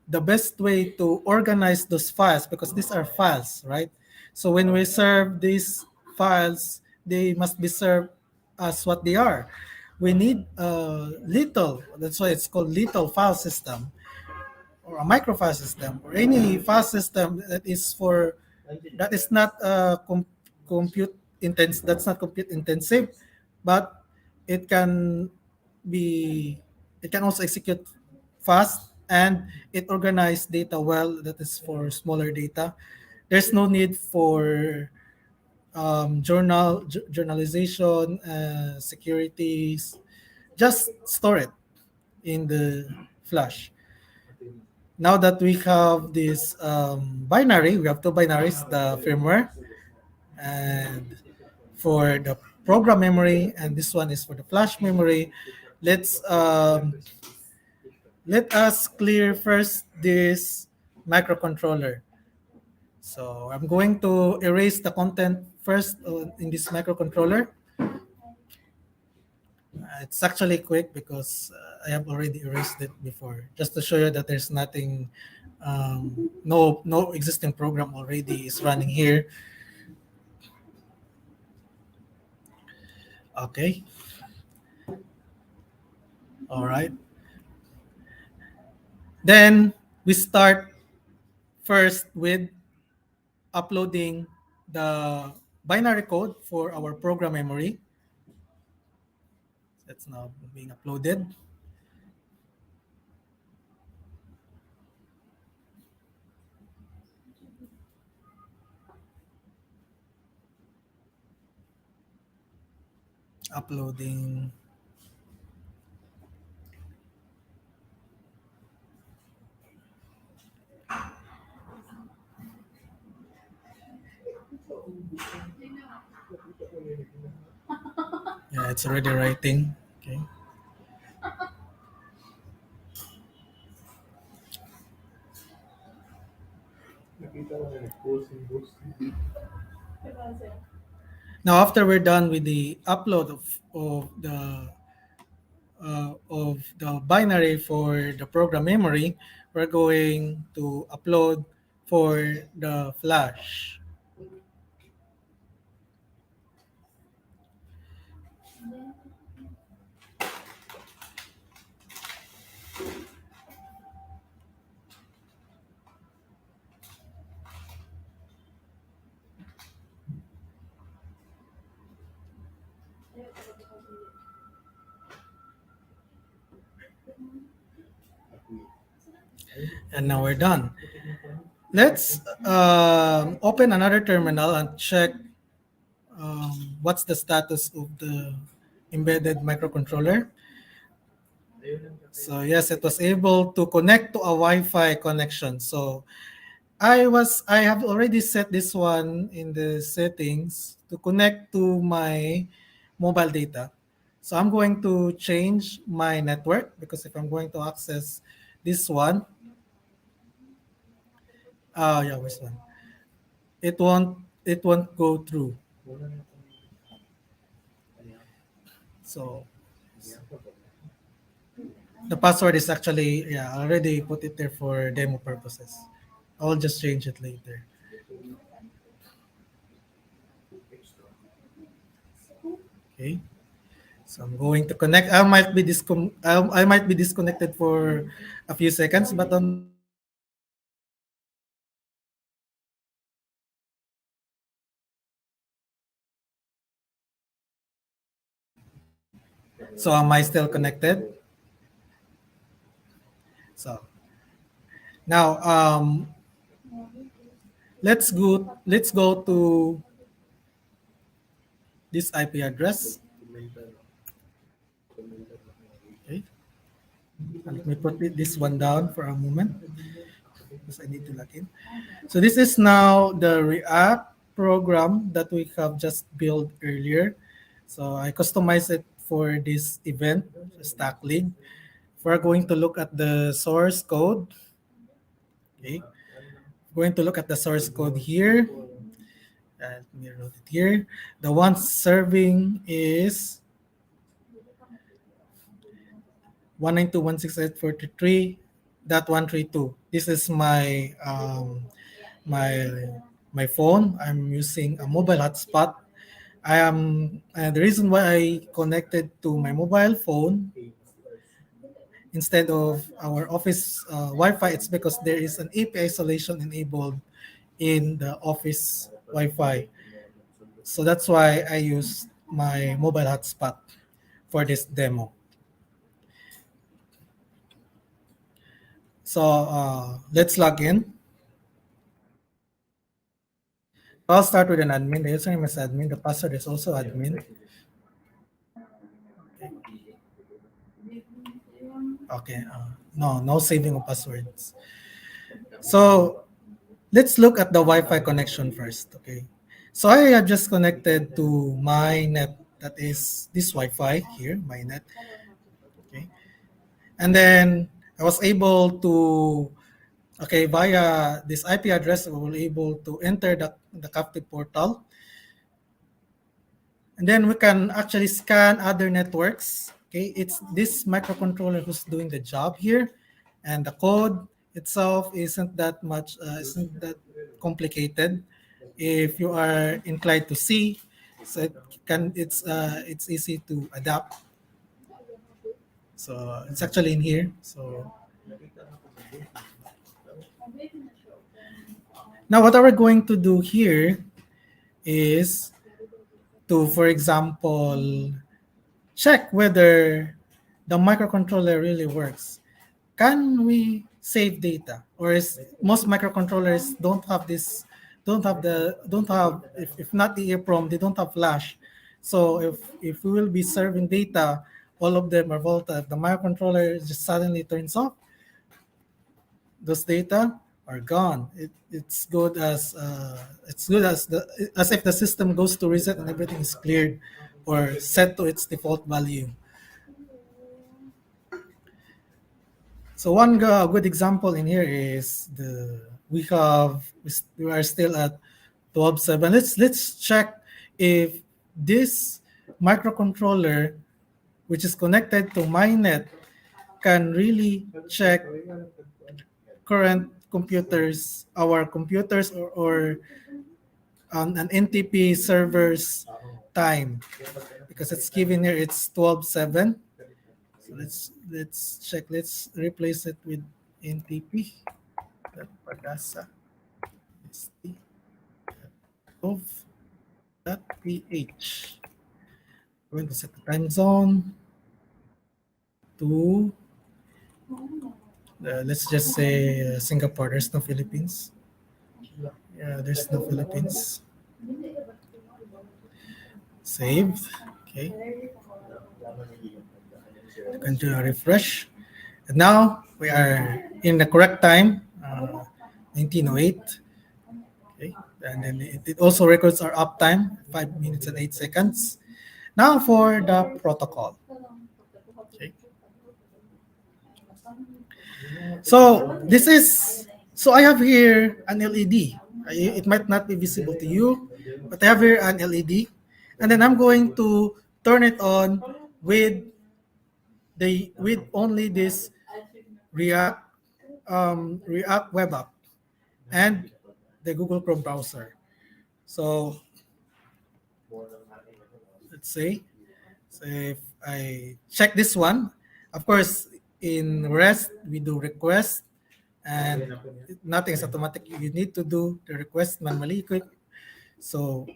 the best way to organize those files, because these are files, right? So when we serve these files, they must be served as what they are. We need a little, that's why it's called little file system, or a microfile system, or any file system that is not compute intense that's not compute intensive, but it can it can also execute fast, and it organizes data well. That is for smaller data. There's no need for journalization, securities. Just store it in the flash. Now that we have this binary, we have two binaries, the firmware and for the program memory, and this one is for the flash memory. Let's let us clear first this microcontroller. So I'm going to erase the content first in this microcontroller. It's actually quick because I have already erased it before, just to show you that there's nothing, no existing program already is running here. Okay, all right. Then we start first with uploading the binary code for our program memory. That's now being uploaded. Uploading. Yeah, it's already writing. Okay. Now, after we're done with the upload of the binary for the program memory, we're going to upload for the flash. And now we're done. Let's open another terminal and check what's the status of the embedded microcontroller. So yes, it was able to connect to a Wi-Fi connection. So I have already set this one in the settings to connect to my mobile data. So I'm going to change my network because if I'm going to access this one, yeah, where's one? It won't go through. So the password is actually, yeah, I already put it there for demo purposes. I'll just change it later. Okay. So I'm going to connect. I might be disconnected for a few seconds, but on my end it's connected. So am I still connected? So now let's go to this IP address. Okay. And let me put this one down for a moment because I need to log in. So this is now the React program that we have just built earlier. So I customized it for this event, StackLeague. We're going to look at the source code. Okay. Going to look at the source code here. Let me wrote it here. The one serving is 192.168.43.132. This is my my phone. I'm using a mobile hotspot. I am the reason why I connected to my mobile phone instead of our office Wi-Fi. It's because there is an AP isolation enabled in the office Wi-Fi. So that's why I use my mobile hotspot for this demo. So let's log in. I'll start with an admin. The username is admin. The password is also admin. Okay. No saving of passwords. So let's look at the Wi-Fi connection first. Okay. So I have just connected to my net. That is this Wi-Fi here, my net. Okay. And then I was able to Okay, via this IP address, we will able to enter the captive portal. And then we can actually scan other networks. Okay, it's this microcontroller who's doing the job here, and the code itself isn't that complicated. If you are inclined to see, so it's easy to adapt. So it's actually in here. So now what we're going to do here is to, for example, check whether the microcontroller really works. Can we save data, or is most microcontrollers don't have, if not the EEPROM, they don't have flash. So if we will be serving data, all of them are volatile. If the microcontroller just suddenly turns off, those data are gone. It's good as if the system goes to reset and everything is cleared or set to its default value. So one good example in here is we are still at 12.7. Let's check if this microcontroller, which is connected to my net, can really check current computers, our computers, or an NTP server's time, because it's given here it's 12.7. So let's check. Let's replace it with NTP. Pagasa. Let's see. Of.ph. We're going to set the time zone to let's just say Singapore. There's no Philippines. Yeah, there's no Philippines. Saved. Okay. Continue refresh. And now we are in the correct time, 1908. Okay. And then it also records our uptime, 5 minutes and 8 seconds. Now for the protocol. Okay. So I have here an LED. It might not be visible to you, but I have here an LED. And then I'm going to turn it on with only this React React web app and the Google Chrome browser. So let's say, so if I check this one, of course, in REST we do request, and nothing is automatic. You need to do the request manually. So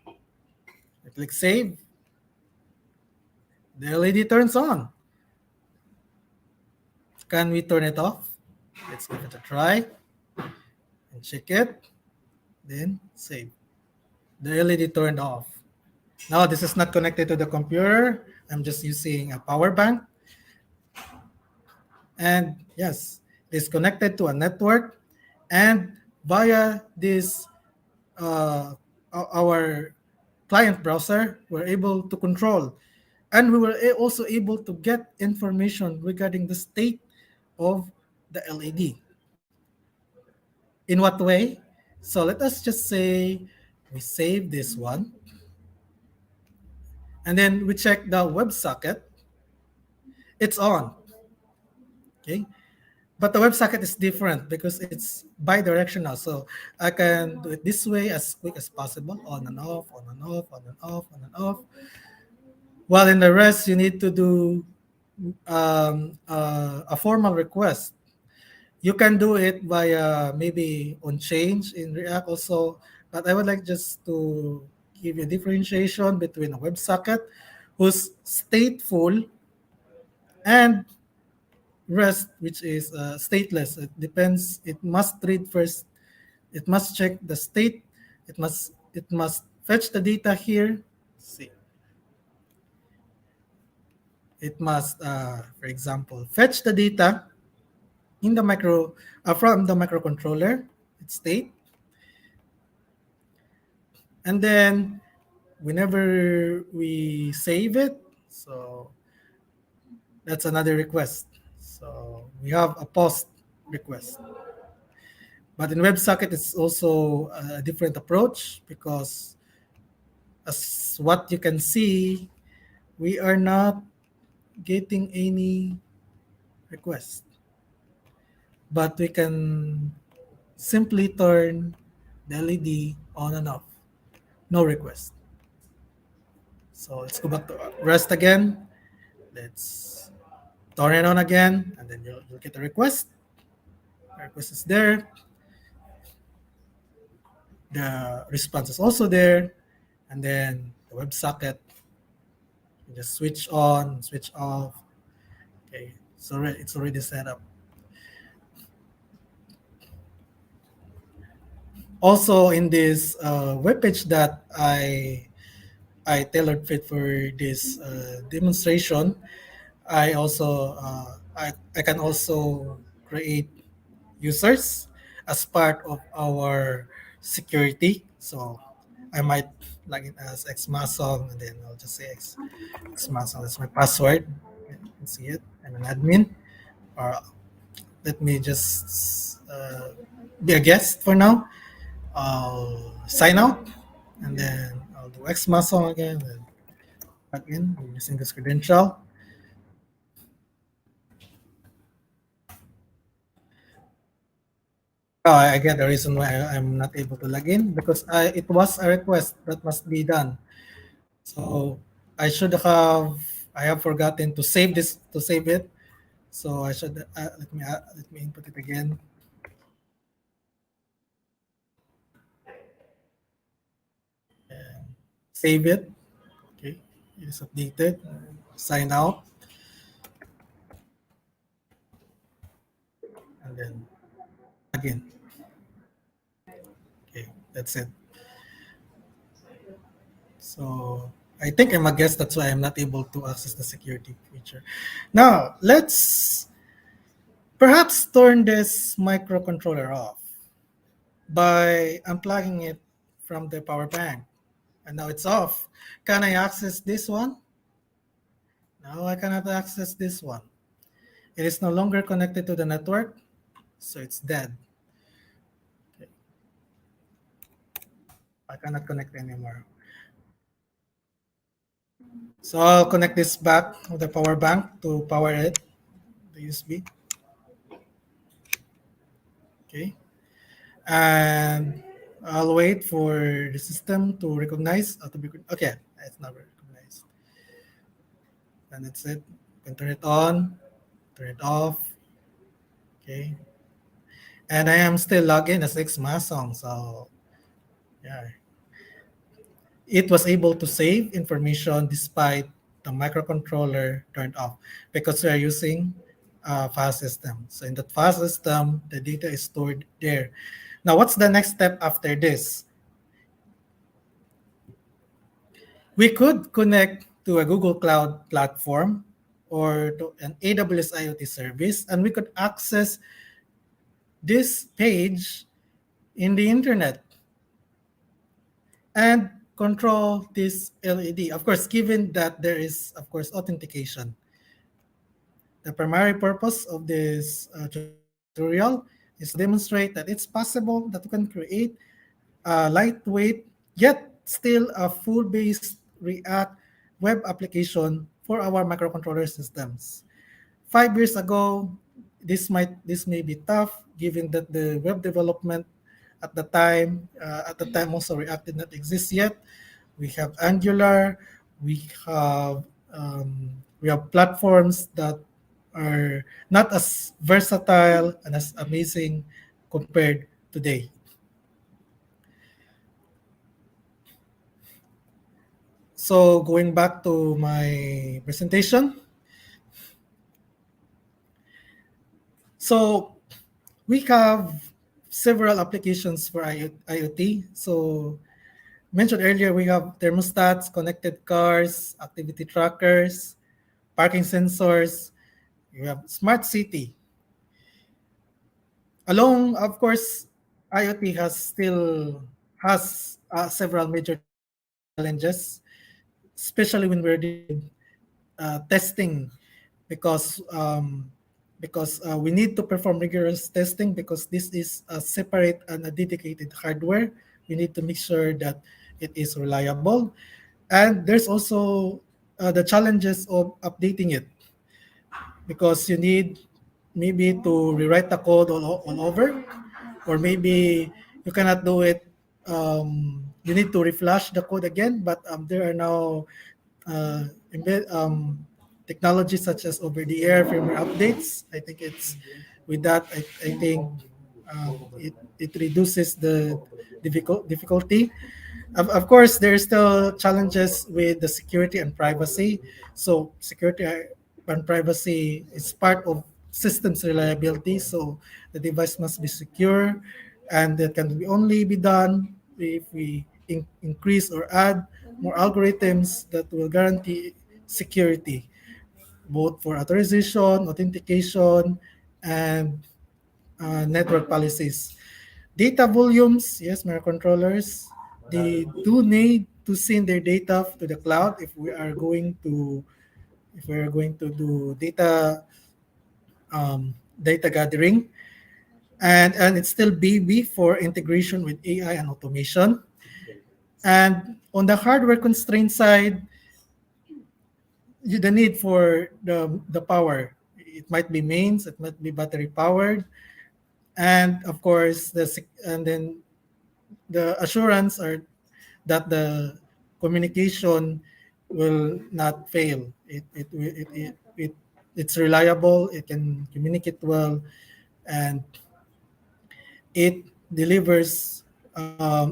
I click save. The LED turns on. Can we turn it off? Let's give it a try and check it. Then save. The LED turned off. Now this is not connected to the computer. I'm just using a power bank. And yes, it's connected to a network. And via this, our client browser, we're able to control. And we were also able to get information regarding the state of the LED. In what way? So let us just say we save this one. And then we check the WebSocket. It's on. Okay. But the WebSocket is different because it's bi-directional. So I can do it this way as quick as possible, on and off, on and off, on and off, on and off. While in the rest, you need to do a formal request. You can do it via maybe on change in React also, but I would like just to give you a differentiation between a WebSocket who's stateful and REST, which is stateless. It depends. It must read first. It must check the state. It must fetch the data here. See. It must, for example, fetch the data in the from the microcontroller, its state, and then whenever we save it, so that's another request. So we have a post request. But in WebSocket, it's also a different approach because, as what you can see, we are not getting any request. But we can simply turn the LED on and off. No request. So let's go back to rest again. Let's turn it on again, and then you'll get a request. The request is there. The response is also there. And then the WebSocket, you just switch on, switch off. Okay, so it's already set up. Also, in this webpage that I tailored fit for this demonstration, I can also create users as part of our security. So I might log in as Masong, and then I'll just say Masong. That's my password. You can see it. I'm an admin. Or let me just be a guest for now. I'll sign out, and then I'll do Masong again and log in using this credential. Oh, I get the reason why I'm not able to log in because it was a request that must be done. So I have forgotten to save this to save it. So I should let me input it again. And save it. Okay, it is updated. Sign out, and then again. Okay, that's it. So I think I'm a guest. That's why I'm not able to access the security feature. Now let's perhaps turn this microcontroller off by unplugging it from the power bank. And now it's off. Can I access this one? No, I cannot access this one. It is no longer connected to the network, so it's dead. Okay. I cannot connect anymore. So I'll connect this back with the power bank to power it, the USB. Okay. And I'll wait for the system to recognize. Okay, it's not recognized. And that's it. You can turn it on, turn it off. Okay. And I am still logged in as Masong. So yeah, it was able to save information despite the microcontroller turned off because we are using a file system. So in that file system, the data is stored there. Now, what's the next step after this? We could connect to a Google Cloud platform or to an AWS IoT service, and we could access this page in the internet and control this LED. Of course, given that there is, of course, authentication. The primary purpose of this tutorial is to demonstrate that it's possible that we can create a lightweight yet still a full-based React web application for our microcontroller systems. 5 years ago, this may be tough given that the web development at the time also React did not exist yet. We have Angular, we have we have platforms that are not as versatile and as amazing compared today. So going back to my presentation, so we have several applications for IoT. So mentioned earlier, we have thermostats, connected cars, activity trackers, parking sensors. You have smart city. Along, of course, IoT has several major challenges, especially when we're dealing with testing, because because we need to perform rigorous testing because this is a separate and a dedicated hardware. We need to make sure that it is reliable. And there's also the challenges of updating it because you need maybe to rewrite the code all over, or maybe you cannot do it. You need to reflash the code again, but there are now technologies such as over-the-air firmware updates. I think it's with that. I think it reduces the difficulty. Of course, there are still challenges with the security and privacy. So security and privacy is part of systems reliability. So the device must be secure, and that can only be done if we increase or add more algorithms that will guarantee security, both for authorization, authentication, and network policies. Data volumes, yes, microcontrollers, they do need to send their data to the cloud if we are going to do data gathering, and it's still BB for integration with AI and automation. And on the hardware constraint side, the need for the power. It might be mains, it might be battery powered, and of course and then the assurance are that the communication will not fail. It's reliable. It can communicate well, and it delivers.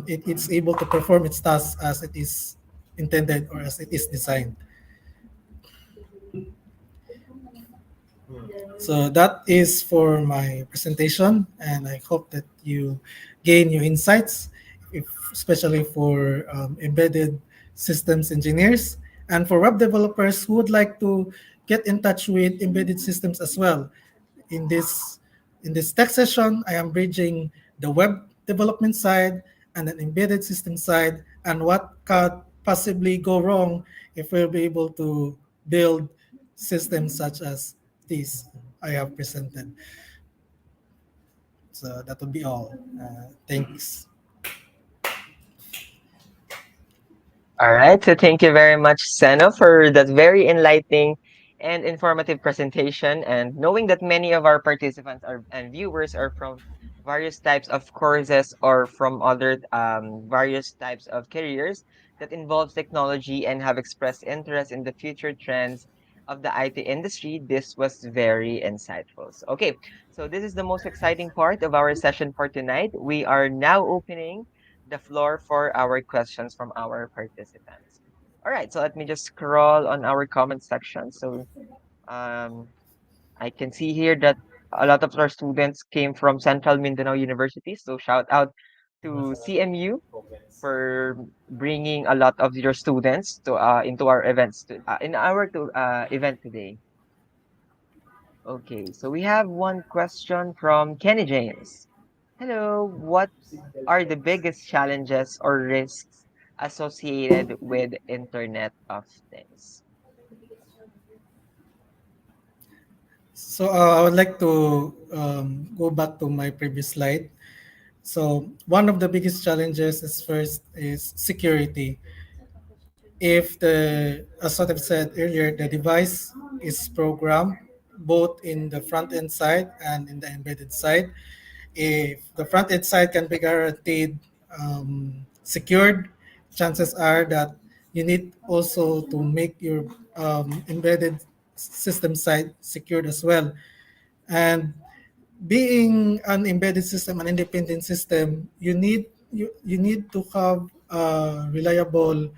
It's able to perform its tasks as it is intended or as it is designed. So that is for my presentation, and I hope that you gain new insights, especially for embedded systems engineers and for web developers who would like to get in touch with embedded systems as well. In this in this tech session, I am bridging the web development side and an embedded system side, and what could possibly go wrong if we'll be able to build systems such as these I have presented. So that would be all. Thanks. All right. So thank you very much, Sena, for that very enlightening and informative presentation. And knowing that many of our participants are and viewers are from various types of courses or from other various types of careers that involves technology and have expressed interest in the future trends of the IT industry, this was very insightful. So, okay, so this is the most exciting part of our session for tonight. We are now opening the floor for our questions from our participants. All right, so let me just scroll on our comment section. So um, I can see here that a lot of our students came from Central Mindanao University. So shout out to CMU for bringing a lot of your students to into our events in our event today. Okay, so we have one question from Kenny James. Hello, what are the biggest challenges or risks associated with Internet of Things? So I would like to go back to my previous slide. So one of the biggest challenges is first is security. If as what I've said earlier, the device is programmed both in the front end side and in the embedded side. If the front end side can be guaranteed secured, chances are that you need also to make your embedded system side secured as well. And being an embedded system, an independent system, you need to have reliable.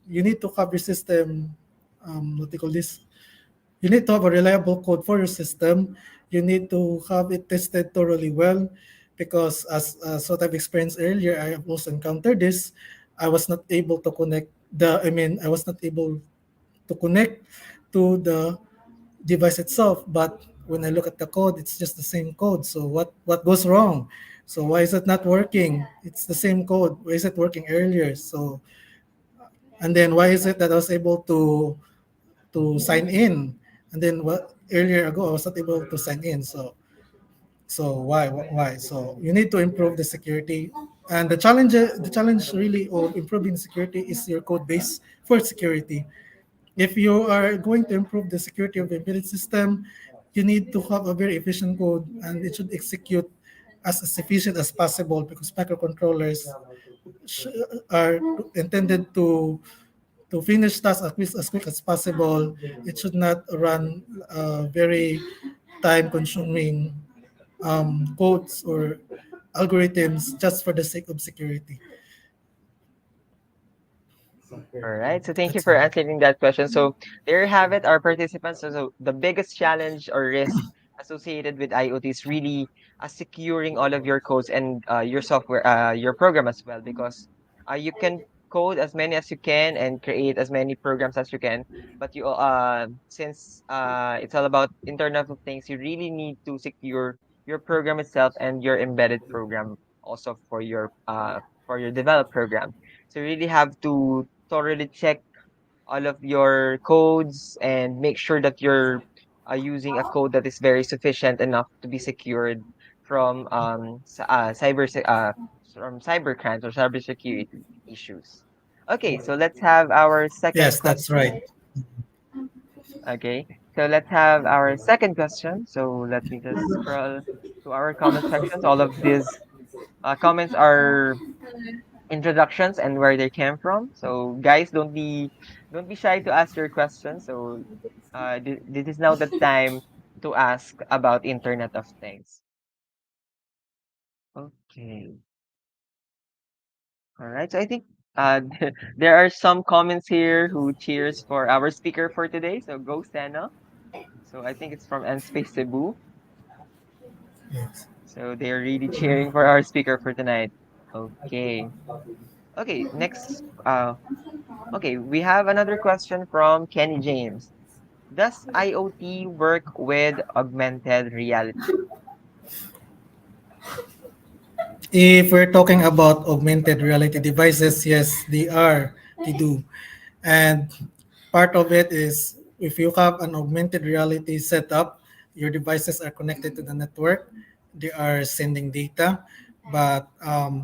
You need to have your system. What do you call this? You need to have a reliable code for your system. You need to have it tested thoroughly well, because as what I've experienced earlier, I have also encountered this. I was not able to connect I was not able to connect to the device itself. But when I look at the code, it's just the same code. So what goes wrong? So why is it not working? It's the same code. Why is it working earlier? So and then why is it that I was able to sign in? And then what? earlier ago I was not able to sign in. So why? So you need to improve the security, and the challenge really of improving security is your code base for security. If you are going to improve the security of the embedded system, you need to have a very efficient code, and it should execute as efficient as possible because microcontrollers sh- are intended to finish tasks as quick as possible. It should not run very time consuming codes or algorithms just for the sake of security. All right. So thank you That's for all. answering that question. So there you have it, our participants. So the biggest challenge or risk associated with IoT is really securing all of your codes and your software, your program as well, because you can code as many as you can and create as many programs as you can. But since it's all about Internet of Things, you really need to secure your program itself and your embedded program also for your developed program. So you really have to thoroughly check all of your codes and make sure that you're using a code that is very sufficient enough to be secured from from cyber crimes or cybersecurity issues. Okay, so let's have our second Yes, that's question. right. Okay, so let's have our second question. So let me just scroll to our comment sections. All of these comments are introductions and where they came from. So guys, don't be shy to ask your questions. So this is now the time to ask about Internet of Things. Okay. All right. So I think there are some comments here who cheers for our speaker for today. So go Sena. So I think it's from Nspace Cebu. Yes. So they're really cheering for our speaker for tonight. Okay. Okay, next okay, we have another question from Kenny James. Does IoT work with augmented reality? If we're talking about augmented reality devices, yes, they are. They do. And part of it is if you have an augmented reality setup, your devices are connected to the network, they are sending data. But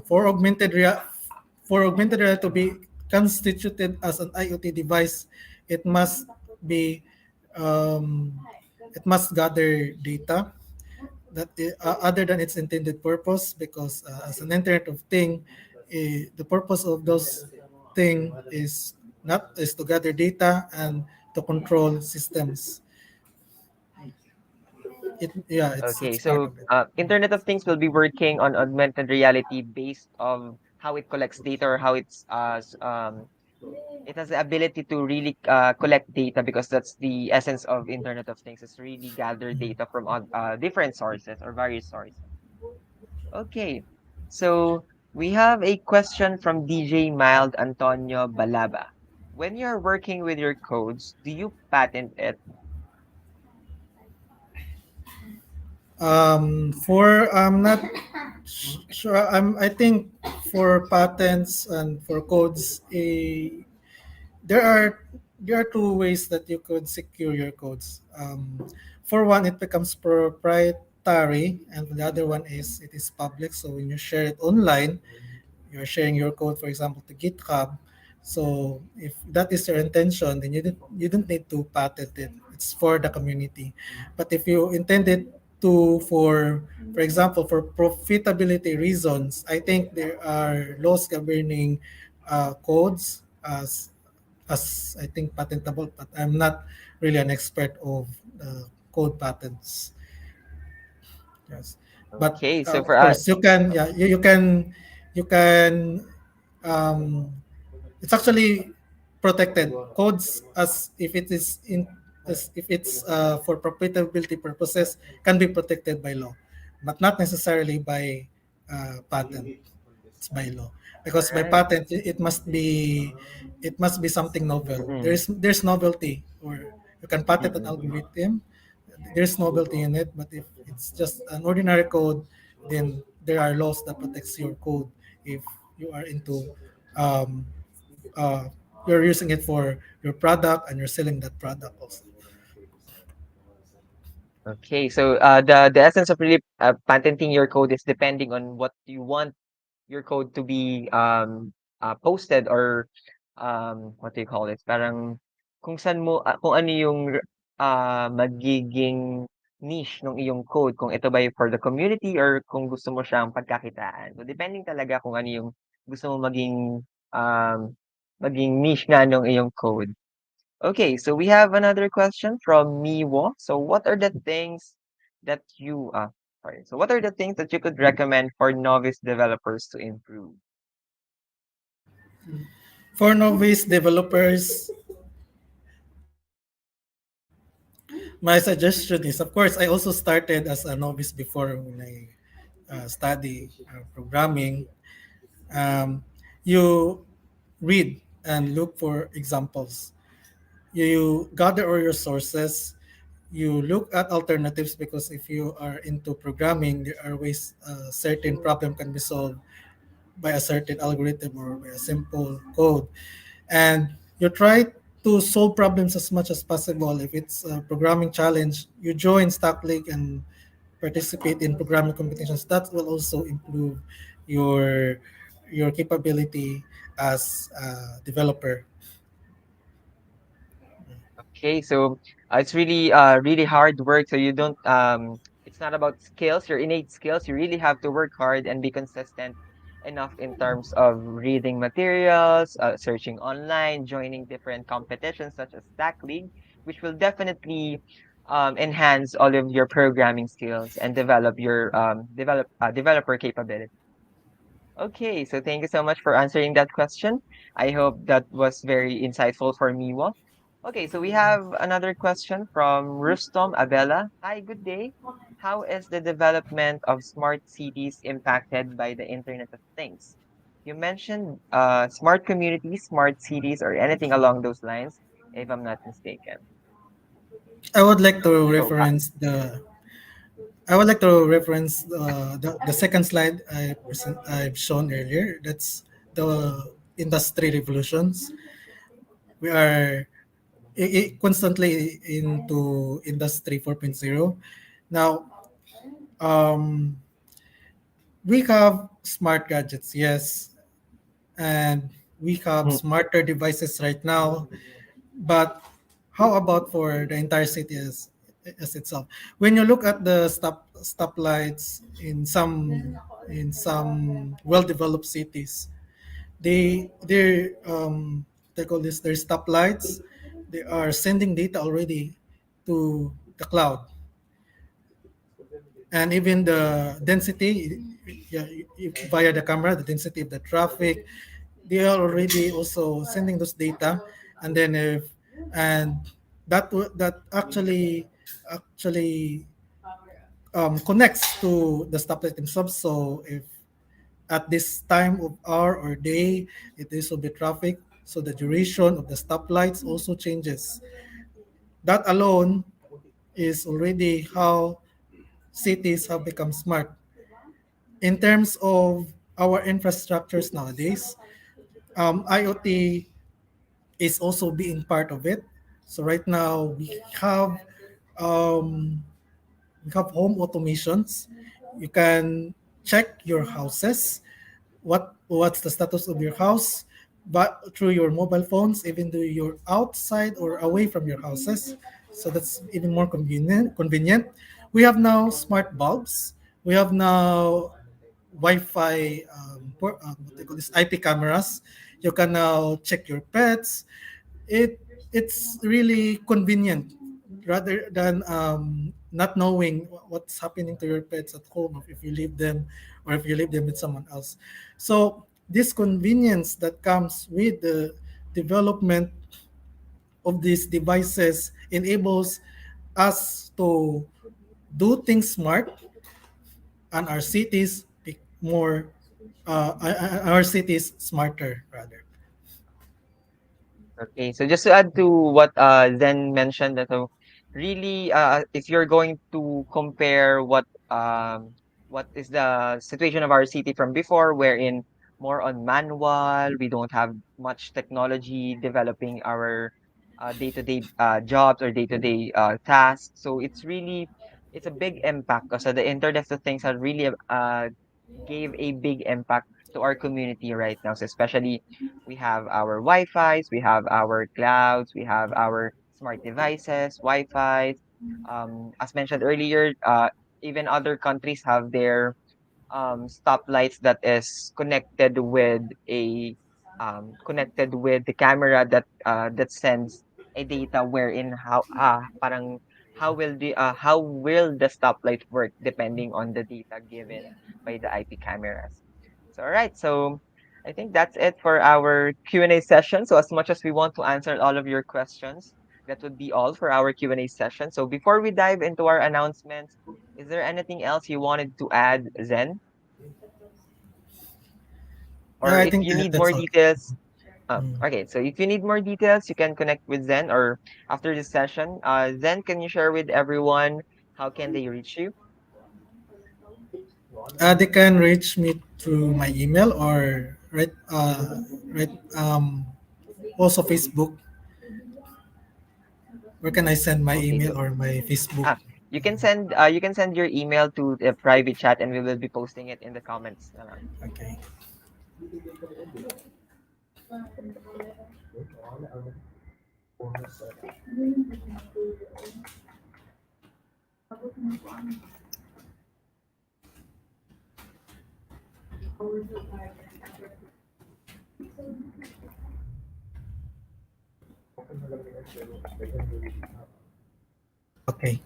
for augmented reality to be constituted as an IoT device, it must be um, it must gather data other than its intended purpose, because as an internet of thing, the purpose of those thing is not is to gather data and to control systems. It's Okay, part so of it. Internet of Things will be working on augmented reality based on how it collects data or how it has the ability to really collect data because that's the essence of Internet of Things is really gather data from different sources or various sources. Okay, so we have a question from DJ Mild Antonio Balaba. When you're working with your codes, do you patent it? For I'm not sure. I think for patents and for codes, there are there are two ways that you could secure your codes. For one, it becomes proprietary, and the other one is it is public. So when you share it online, you're sharing your code, for example, to GitHub. So if that is your intention, then you don't need to patent it. It's for the community. But if you intend it to for example, for profitability reasons, I think there are laws governing codes as I think patentable, but I'm not really an expert of code patents. Yes, but Okay, so of for course you can. Yeah, you can. Um, it's actually protected codes as if it is in as if it's for profitability purposes can be protected by law, but not necessarily by patent. It's by law all because by right. patent it must be something novel. Mm-mm, There's novelty, or you can patent an mm-mm. algorithm. There's novelty in it, but if it's just an ordinary code, then there are laws that protects your code if you are into um, uh, you're using it for your product and you're selling that product also. Okay, so the essence of really patenting your code is depending on what you want your code to be posted or what do you call it? Parang kung saan mo kung ano yung magiging niche ng iyong code, kung ito ba for the community or kung gusto mo siyang pagkakitaan. So depending talaga kung ano yung gusto mo maging niche nga ng iyong code. Okay, so we have another question from Miwo. So what are the things that you sorry. So what are the things that you could recommend for novice developers to improve? For novice developers, my suggestion is, of course, I also started as a novice before when I study programming. Um, you read and look for examples. You gather all your sources. You look at alternatives because if you are into programming, there are ways certain problem can be solved by a certain algorithm or by a simple code. And you try to solve problems as much as possible. If it's a programming challenge, you join StackLeague and participate in programming competitions. That will also improve your your capability as a developer. Okay, so it's really hard work. So you don't it's not about skills, your innate skills. You really have to work hard and be consistent enough in terms of reading materials, searching online, joining different competitions such as Stack League, which will definitely enhance all of your programming skills and develop your developer capability. Okay, so thank you so much for answering that question. I hope that was very insightful for Miwa. Okay, so we have another question from Rustom Abela. Hi, good day. How is the development of smart cities impacted by the Internet of Things? You mentioned smart communities, smart cities, or anything along those lines, if I'm not mistaken. I would like to So, reference the second slide I've shown earlier. That's the industry revolutions. We are constantly into industry 4.0. Now, um, we have smart gadgets, yes, and we have mm, smarter devices right now. But how about for the entire city as itself? When you look at the stoplights in some well-developed cities, they call this their stoplights. They are sending data already to the cloud, and even the density, yeah, via the camera, the density of the traffic, they are already also sending those data, and then if and that actually connects to the stoplight themselves. So if at this time of hour or day it is will be traffic, so the duration of the stoplights also changes. That alone is already how cities have become smart. In terms of our infrastructures nowadays, IoT is also being part of it. So right now um, we have home automations. You can check your houses, what's the status of your house, but through your mobile phones, even though you're outside or away from your houses. So that's even more convenient. We have now smart bulbs. We have now Wi-Fi, what they call this, IP cameras. You can now check your pets. It's really convenient rather than not knowing what's happening to your pets at home, or if you leave them or if you leave them with someone else. So this convenience that comes with the development of these devices enables us to do things smart, and our cities be more our cities smarter rather. okay, so just to add to what Zen mentioned, that really if you're going to compare what is the situation of our city from before, wherein more on manual, we don't have much technology developing day-to-day jobs or day-to-day tasks. So it's a big impact because the Internet of Things have really gave a big impact to our community right now. So especially we have our Wi-Fi's, we have our clouds, we have our smart devices, Wi-Fi. As mentioned earlier, even other countries have their stoplights that is connected with the camera that sends a data wherein how will the stoplight work depending on the data given by the IP cameras. So all right, so I think that's it for our Q&A session. So as much as we want to answer all of your questions, that would be all for our Q&A session. So before we dive into our announcements, is there anything else you wanted to add, Zen? Yeah, Or I if think you need that's more all. details, Mm. okay, so if you need more details, you can connect with Zen or after this session. Zen, can you share with everyone how can they reach you? They can reach me through my email or right also Facebook. Where can I send my Okay, email so or my Facebook? ah, you can send your email to the private chat and we will be posting it in the comments. Okay. Okay.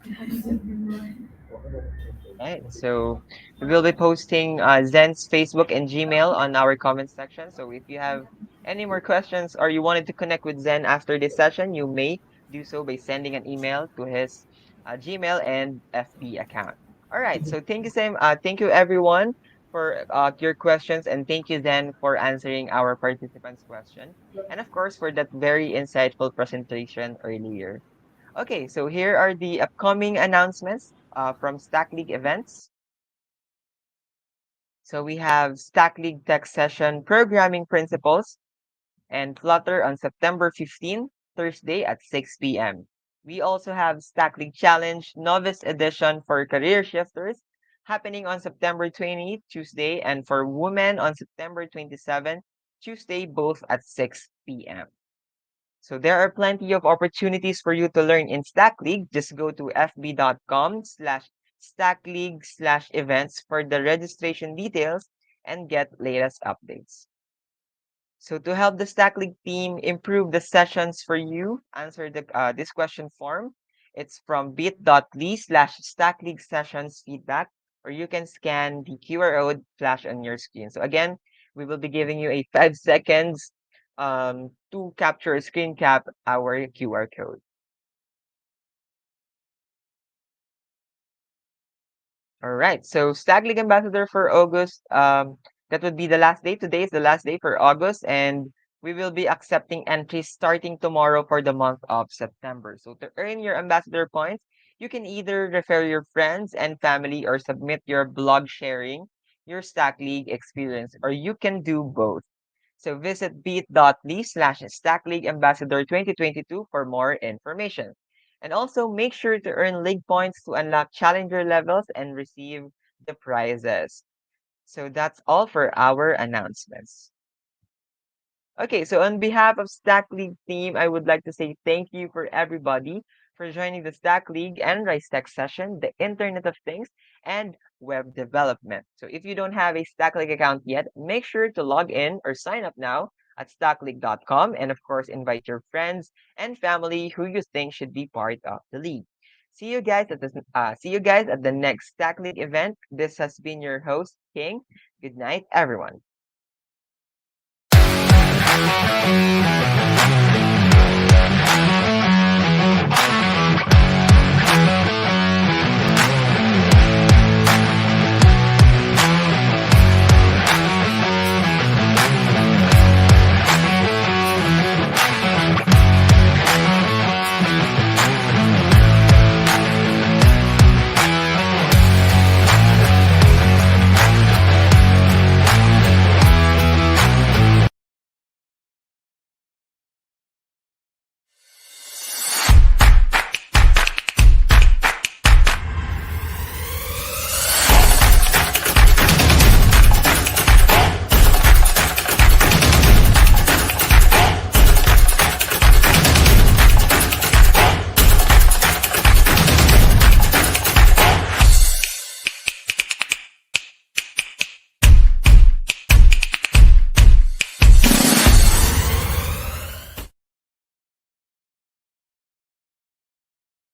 Right. So we will be posting Zen's Facebook and Gmail on our comment section. So if you have any more questions or you wanted to connect with Zen after this session, you may do so by sending an email to his Gmail and FB account. All right. So thank you, Sam. Thank you, everyone, for your questions, and thank you, Zen, for answering our participants' question, and of course for that very insightful presentation earlier. Okay, so here are the upcoming announcements from Stack League events. So we have Stack League Tech Session Programming Principles and Flutter on September 15th, Thursday at 6 p.m. We also have Stack League Challenge Novice Edition for Career Shifters happening on September 20th, Tuesday, and for women on September 27th, Tuesday, both at 6 p.m. So there are plenty of opportunities for you to learn in Stack League. Just go to fb.com/stackleague/events for the registration details and get latest updates. So to help the Stack League team improve the sessions for you, answer this question form. It's from bit.ly/stackleague sessions feedback, or you can scan the QR code flash on your screen. So again, we will be giving you a 5 seconds to capture a screen cap our QR code. All right. So Stag League Ambassador for August. That would be the last day. Today is the last day for August, and we will be accepting entries starting tomorrow for the month of September. So to earn your ambassador points, you can either refer your friends and family or submit your blog sharing your Stack League experience, or you can do both. So visit bit.ly/StackLeagueAmbassador 2022 for more information. And also make sure to earn league points to unlock challenger levels and receive the prizes. So that's all for our announcements. Okay, so on behalf of Stack League team, I would like to say thank you for everybody for joining the Stack League and Rice Tech session, the Internet of Things, and web development. So if you don't have a Stack League account yet, make sure to log in or sign up now at stackleague.com and of course invite your friends and family who you think should be part of the league. See you guys at the next Stack League event. This has been your host, King. Good night, everyone.